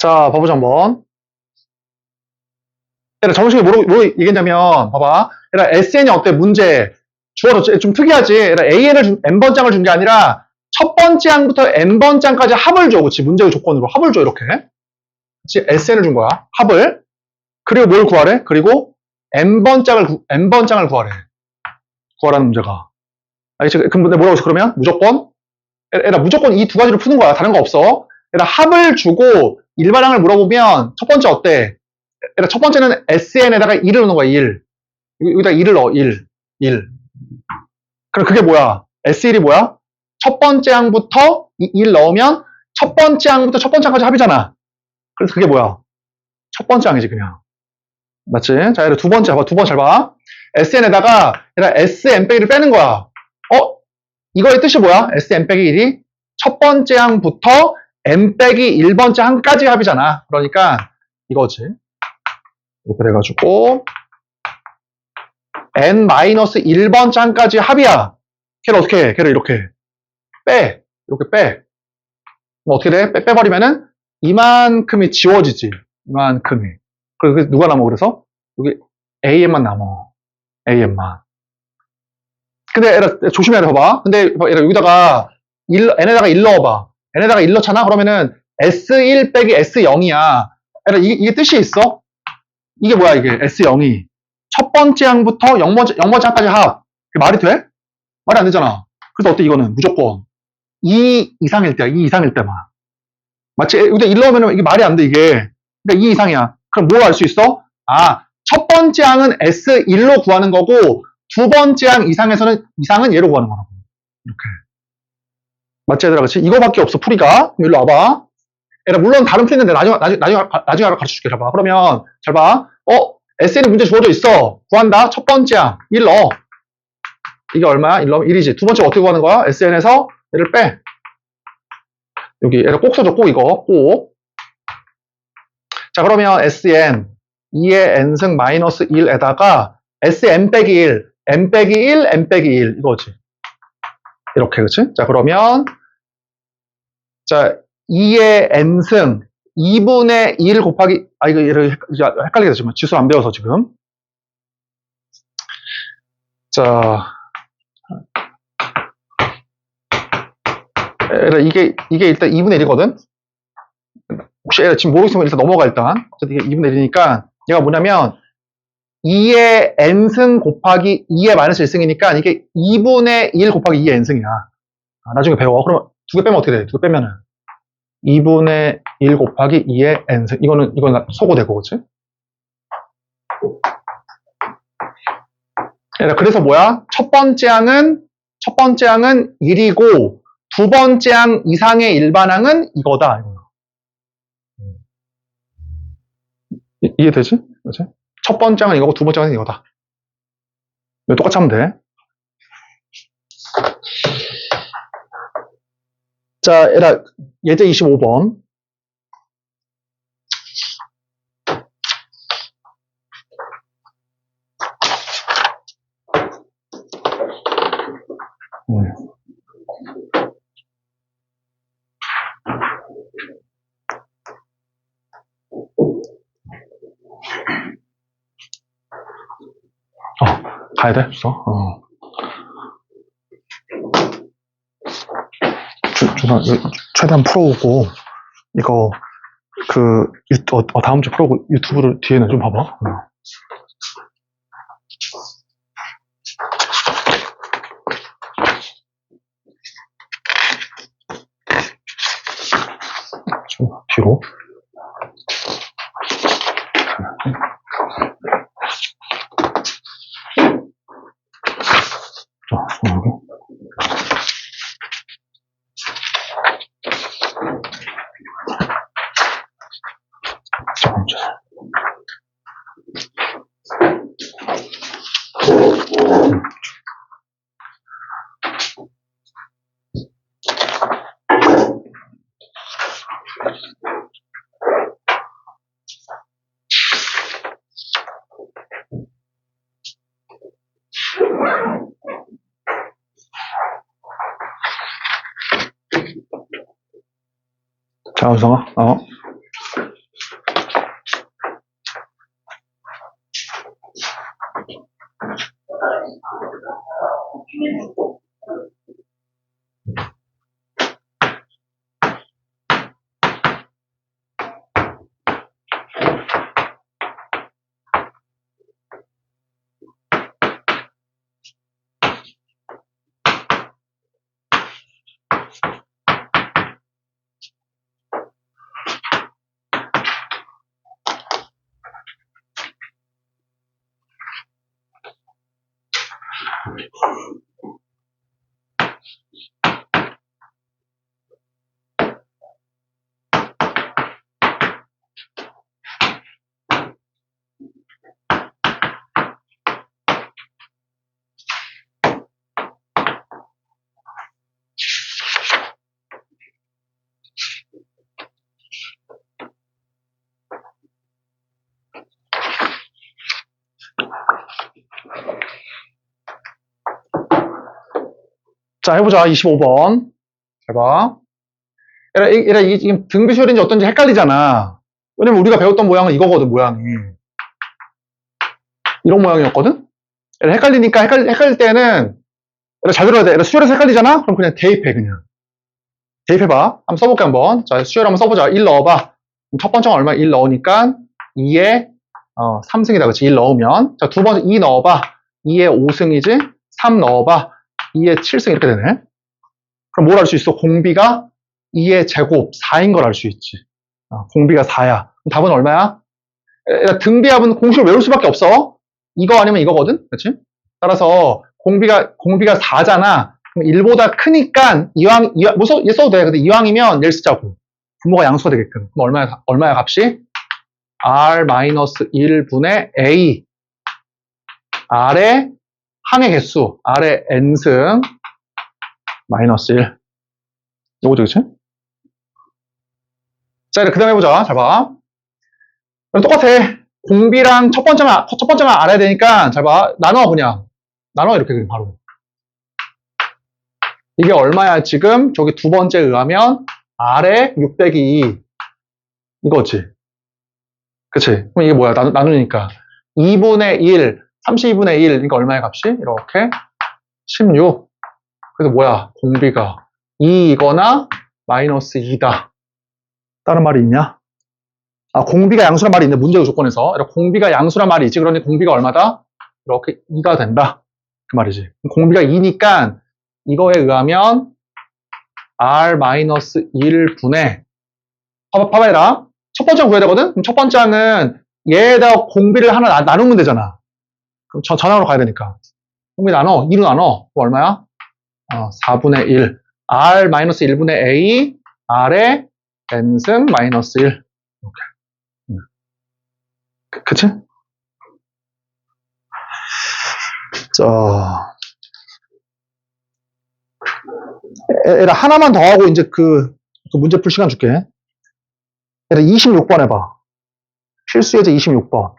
자, 봐보자, 한번. 얘들아, 정식이 뭐로 얘기했냐면, 봐봐. 얘들아, SN이 어때? 문제. 주어졌지? 좀 특이하지? 얘들아, N번장을 준 게 아니라, 첫 번째 항부터 N번장까지 합을 줘. 그치? 문제의 조건으로 합을 줘, 이렇게. 그치? SN을 준 거야. 합을. 그리고 뭘 구하래? 그리고 N번장을 구하래. 구하라는 문제가. 알겠지? 그럼 뭐라고 했어? 그러면? 무조건? 얘들아, 무조건 이 두 가지를 푸는 거야. 다른 거 없어. 얘들아, 합을 주고 일반항을 물어보면, 첫 번째 어때? 얘들아, 첫 번째는 SN에다가 1을 넣는 거야, 1. 여기다 1을 넣어, 1. 1. 그럼 그게 뭐야? S1이 뭐야? 첫 번째 항부터 1 넣으면 첫 번째 항부터 첫 번째 항까지 합이잖아. 그래서 그게 뭐야? 첫 번째 항이지, 그냥. 맞지? 자, 얘들 두 번째, 봐. 두 번 잘 봐. SN에다가 얘들아, SN 빼기를 빼는 거야. 이거의 뜻이 뭐야? SN 빼기 1이 첫 번째 항부터 N 빼기 1번째 항까지 합이잖아. 그러니까 이거지. 이렇게 돼가지고 N-1번째 항까지 합이야. 걔를 어떻게 해? 걔를 이렇게 빼. 이렇게 빼. 그럼 어떻게 돼? 빼버리면은 이만큼이 지워지지. 이만큼이. 그래서 누가 남아? 그래서 여기 AM만 남아. AM만. 근데 얘들아, 조심해야 돼, 봐봐. 근데 얘들아, 여기다가 N에다가 1 넣어봐. N에다가 1 넣잖아? 그러면은 S1 빼기 S0이야. 얘들아, 이게 뜻이 있어? 이게 뭐야, 이게? S0이. 첫 번째 항부터 0번째 항까지 합. 그게 말이 돼? 말이 안 되잖아. 그래서 어때, 이거는? 무조건. 2 이상일 때야, 2 이상일 때만. 마치, 여기다 1 넣으면 이게 말이 안 돼, 이게. 그러니까 2 이상이야. 그럼 뭘 알 수 있어? 첫 번째 항은 S1로 구하는 거고, 두 번째 항 이상은 얘로 구하는 거라고. 이렇게. 맞지, 얘들아, 그치? 이거밖에 없어, 풀이가. 그럼 일로 와봐. 얘들아, 물론 다른 풀이 있는데 나중에 가르쳐 줄게. 잘 봐. 그러면, 잘 봐. SN이 문제 주어져 있어. 구한다. 첫 번째 항. 1 넣어. 이게 얼마야? 1 넣으면 1이지. 두 번째 어떻게 구하는 거야? SN에서 얘를 빼. 여기, 얘를 꼭 써줘, 꼭 이거. 꼭. 자, 그러면 SN. 2의 N승 마이너스 1에다가 SN 빼기 1. N 빼기 1, N 빼기 1. 이거지. 이렇게, 그치? 자, 그러면, 자, 2의 N승 2분의 1 곱하기, 이거 얘를 헷갈리게 되지만, 지수 안 배워서 지금. 자, 이게 일단 2분의 1이거든? 혹시 지금 모르겠으면 일단 넘어가, 일단. 이게 2분의 1이니까, 얘가 뭐냐면, 2의 n승 곱하기 2의 마이너스 1승이니까, 이게 2분의 1 곱하기 2의 n승이야. 나중에 배워. 그럼 두 개 빼면 어떻게 돼? 두 개 빼면은. 2분의 1 곱하기 2의 n승. 이거는 소거되고, 그치? 그래서 뭐야? 첫 번째 항은 1이고, 두 번째 항 이상의 일반항은 이거다. 이해되지? 그치? 첫 번째 항은 이거고, 두 번째 항은 이거다. 이거 똑같이 하면 돼. 자, 예제 25번. 가야 돼? 준아, 최대한 풀어오고, 이거, 다음 주 풀어오고, 유튜브를 뒤에는 좀 봐봐. 좀 뒤로. 자, 여기. 자, 은성아, 자, 해보자. 25번. 잘 봐. 얘라, 이게 지금 등비수열인지 어떤지 헷갈리잖아. 왜냐면 우리가 배웠던 모양은 이거거든, 모양이. 이런 모양이었거든? 얘라 헷갈리니까, 헷갈릴 때는, 얘라 잘 들어야 돼. 얘라 수열에서 헷갈리잖아? 그럼 그냥 대입해, 그냥. 대입해봐. 한번 써볼게, 한번. 자, 수열 한번 써보자. 1 넣어봐. 그럼 첫 번째가 얼마? 1 넣으니까 2에 3승이다. 그치? 1 넣으면. 자, 두 번째 2 넣어봐. 2에 5승이지? 3 넣어봐. 2에 7승 이렇게 되네. 그럼 뭘 알 수 있어? 공비가 2의 제곱 4인 걸 알 수 있지. 공비가 4야. 그럼 답은 얼마야? 등비합은 공식을 외울 수밖에 없어. 이거 아니면 이거거든? 그치? 따라서 공비가 4잖아. 그럼 1보다 크니까 얘 써도 돼. 근데 이왕이면 얘를 쓰자고. 분모가 양수가 되게끔. 그럼 얼마야 값이? R-1분의 A. R의 항의 개수. R의 n승 마이너스 1. 요거죠, 그치? 자, 그 다음 해보자. 잘 봐. 똑같아. 공비랑 첫 번째만 알아야 되니까, 잘 봐. 나눠, 그냥. 나눠, 이렇게, 그냥 바로. 이게 얼마야, 지금? 저기 두 번째에 의하면, R에 6 빼기 2. 이거지. 그치? 그럼 이게 뭐야? 나누니까. 2분의 1, 32분의 1. 그러니까 얼마의 값이? 이렇게. 16. 그래서 뭐야? 공비가 2이거나 마이너스 2다. 다른 말이 있냐? 공비가 양수란 말이 있네. 문제 조건에서. 이렇게 공비가 양수란 말이 있지. 그러니 공비가 얼마다? 이렇게 2가 된다. 그 말이지. 공비가 2니까 이거에 의하면 R-1분의 봐봐 얘라. 첫 번째 구해야 되거든? 그럼 첫 번째 항은 얘에다 공비를 하나 나누면 되잖아. 그럼 전항으로 가야 되니까. 공비 나눠. 2로 나눠. 그럼 얼마야? 4분의 1. R-1분의 A. R의 n승 마이너스 1. 이렇게. 그치? 자, 얘라 하나만 더 하고 이제 그 문제 풀 시간 줄게. 얘라 26번 해봐. 필수 예제 26번.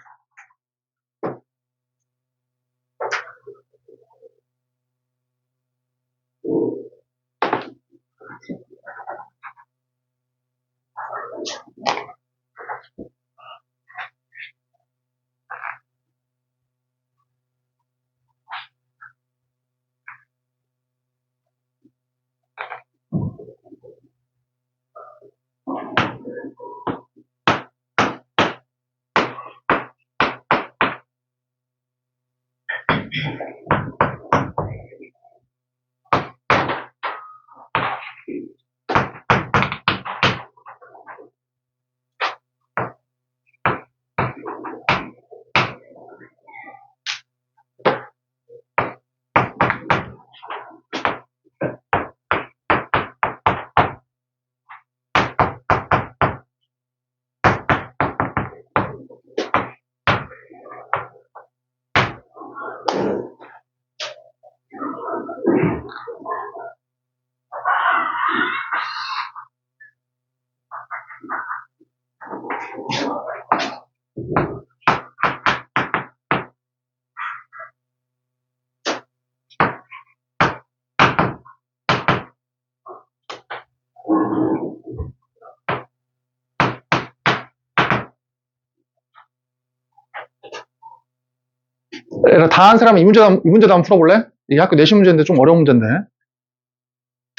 얘들아, 다 한 사람은 이 문제도 한번 풀어볼래? 이게 학교 내신 문제인데 좀 어려운 문제인데.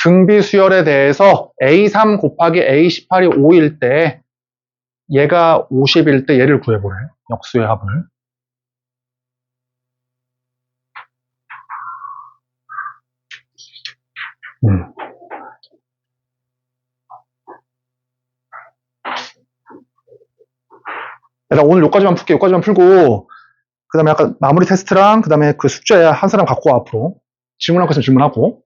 등비 수열에 대해서 A3 곱하기 A18이 5일 때 얘가 50일 때 얘를 구해보래. 역수의 합을. 음. 얘들아, 오늘 여기까지만 풀게. 여기까지만 풀고 그 다음에 약간 마무리 테스트랑 그 다음에 그 숙제 한 사람 갖고 와 앞으로. 질문할 거 있으면 질문하고.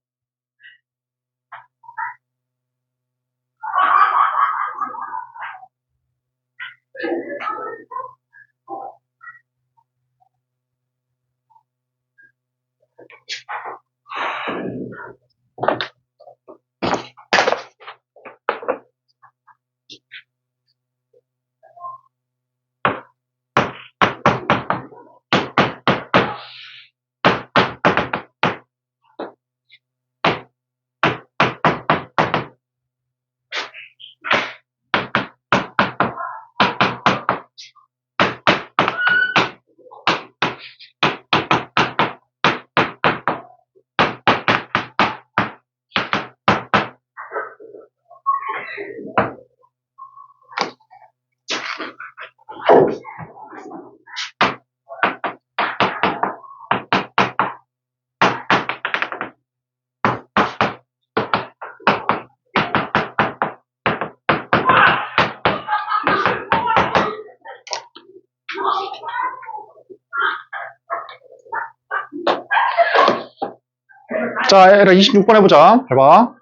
자, 얘들아 26번 해보자. 잘 봐.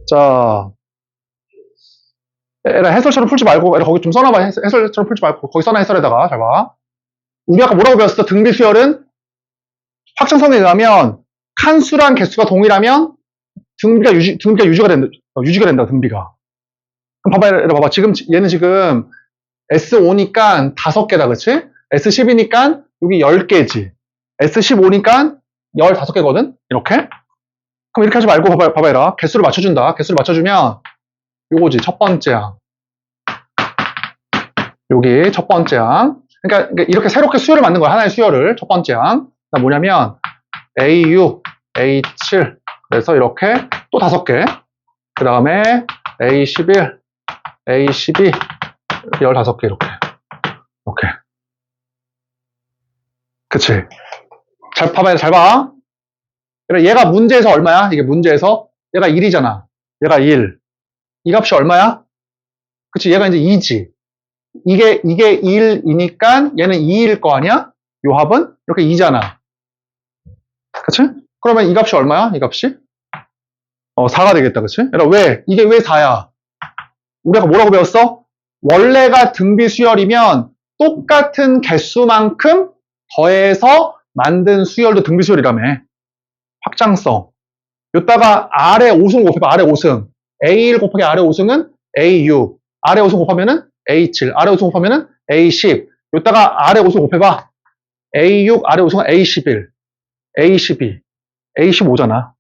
자, 얘들아 해설처럼 풀지 말고 얘들아 거기 좀 써놔봐. 해설처럼 풀지 말고 거기 써놔 해설에다가. 잘 봐. 우리 아까 뭐라고 배웠어? 등비 수열은 확정성에 의하면 칸수랑 개수가 동일하면 등비가 유지가 된다, 등비가. 그럼 봐봐, 얘들아 봐봐. 얘는 지금 S5니까 5개다, 그치? S10이니까 여기 10개지. S15니까 15개거든? 이렇게? 그럼 이렇게 하지 말고 봐봐, 얘들아. 개수를 맞춰준다. 개수를 맞춰주면 요거지, 첫 번째 항. 여기 첫 번째 항. 그러니까 이렇게 새롭게 수열을 만든 거야. 하나의 수열을. 첫 번째 항. 그러니까 뭐냐면 A6, A7. 그래서 이렇게 또 5개. 그 다음에 A11, A12, 15개 이렇게. 이렇게. 그치? 잘 봐봐요. 잘 봐. 얘가 문제에서 얼마야? 이게 문제에서? 얘가 1이잖아. 얘가 1. 이 값이 얼마야? 그치? 얘가 이제 2지. 이게 1이니까 얘는 2일 거 아니야? 요 합은? 이렇게 2잖아. 그치? 그러면 이 값이 얼마야? 이 값이? 4가 되겠다. 그치? 왜? 이게 왜 4야? 우리가 뭐라고 배웠어? 원래가 등비 수열이면 똑같은 개수만큼 더해서 만든 수열도 등비 수열이라며. 확장성. 요따가 아래 5승 곱해봐. 아래 5승. A1 곱하기 아래 5승은 A6. 아래 5승 곱하면은 A7. 아래 5승 곱하면은 A10. 요따가 아래 5승 곱해봐. A6 아래 5승은 A11. A12. A15잖아.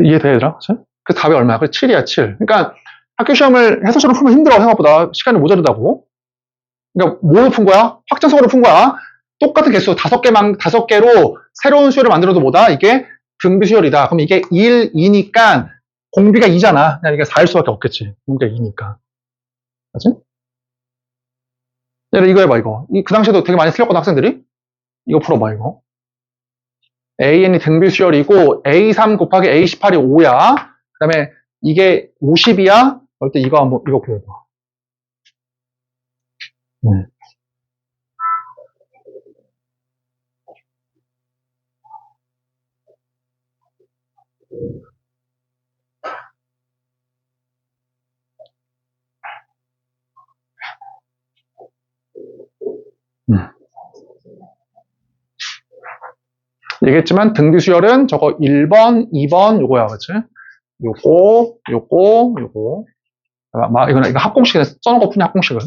이해돼, 얘들아? 그 답이 얼마야? 그래, 7이야, 7. 그러니까 학교 시험을 해설처럼 풀면 힘들어, 생각보다. 시간이 모자르다고. 그러니까 뭘로 푼 거야? 확장성으로 푼 거야. 똑같은 개수 5개로 새로운 수열을 만들어도 뭐다? 이게 등비 수열이다. 그럼 이게 1, 2니까 공비가 2잖아. 그냥 이게 4일 수밖에 없겠지. 공비가 2니까. 맞지? 이거 해봐, 이거. 그 당시에도 되게 많이 틀렸거든, 학생들이. 이거 풀어봐, 이거. AN이 등비 수열이고 A3 곱하기 A18이 5야. 그 다음에 이게 50이야. 그럴 때 이거 한번 이거 구해봐. 얘기했지만 등비 수열은 저거 1번, 2번 요거야, 그치? 요거. 이거 합공식에 써놓은 거 푸냐, 합공식은?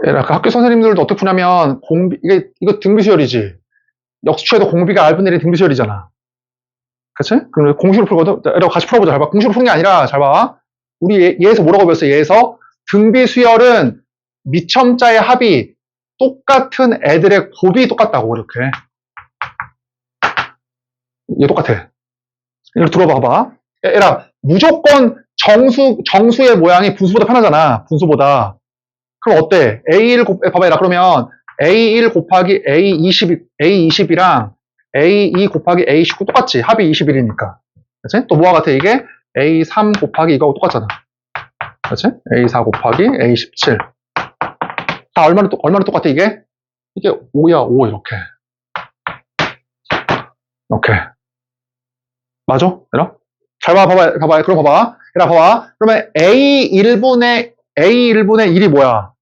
얘들아, 그 학교 선생님들도 어떻게 푸냐면, 이거 등비수열이지. 역수초에도 공비가 R분의 1이 등비수열이잖아. 그치? 그럼 공식으로 풀거든? 얘들아, 같이 풀어보자. 잘 봐. 공식으로 푸는 게 아니라, 잘 봐. 우리 얘에서 뭐라고 배웠어? 얘에서 등비수열은 미첨자의 합이 똑같은 애들의 곱이 똑같다고, 이렇게. 얘 똑같아. 이걸 들어봐봐. 얘들아, 무조건 정수의 모양이 분수보다 편하잖아. 분수보다. 그럼 어때? 봐봐, 얘들아. 그러면 A1 곱하기 A20이랑 A2 곱하기 A19 똑같지? 합이 21이니까. 그치? 또 뭐와 같아, 이게? A3 곱하기 이거하고 똑같잖아. 그치? A4 곱하기 A17. 다 얼마나 똑같아, 이게? 이게 5야, 5, 이렇게. 이렇게. 맞아? 얘들아? 잘 봐봐. 그럼 봐봐. 얘들아, 봐봐. 그러면 A1분의 1이 뭐야?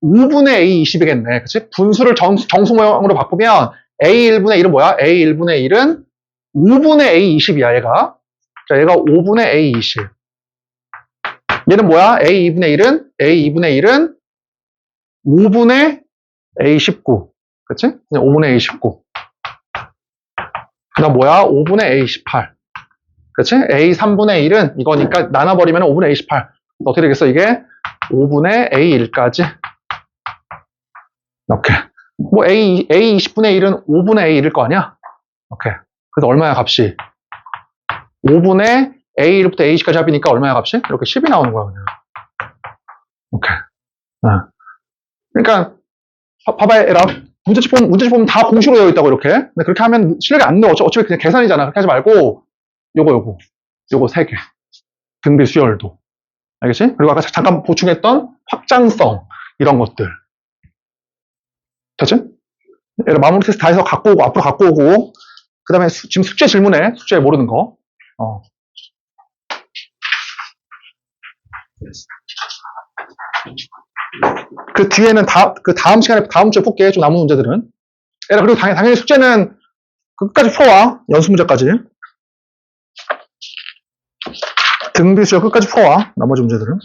5분의 A20이겠네. 그치? 분수를 정수 모양으로 바꾸면 A1분의 1은 뭐야? A1분의 1은 5분의 A20이야, 얘가. 자, 얘가 5분의 A20. 얘는 뭐야? A2분의 1은 5분의 A19. 그치? 5분의 A19. 그 다음 뭐야? 5분의 A18. 그치? A3분의 1은 이거니까 나눠버리면 5분의 A18. 어떻게 되겠어, 이게? 5분의 A1까지. 이렇게. 뭐 A20분의 1은 5분의 A1일 거 아니야? 이렇게. 그래서 얼마야, 값이? 5분의 A1부터 A10까지 합이니까 얼마야, 값이? 이렇게 10이 나오는 거야, 그냥. 이렇게. 그러니까, 봐봐, 얘라. 문제집 보면 다 공식으로 되어 있다고, 이렇게. 근데 그렇게 하면 실력이 안 늘. 어차피 그냥 계산이잖아. 그렇게 하지 말고, 요거 3개. 등비 수열도. 알겠지? 그리고 아까 잠깐 보충했던 확장성, 이런 것들. 됐지? 얘를 마무리 테스트 다 해서 앞으로 갖고 오고, 그 다음에 지금 숙제 질문해. 숙제 모르는 거. 그 뒤에는 그 다음 시간에, 다음 주에 풀게. 좀 남은 문제들은. 얘들아, 그리고 당연히 숙제는 끝까지 풀어와. 연습 문제까지. 등비수열 끝까지 풀어와. 나머지 문제들은.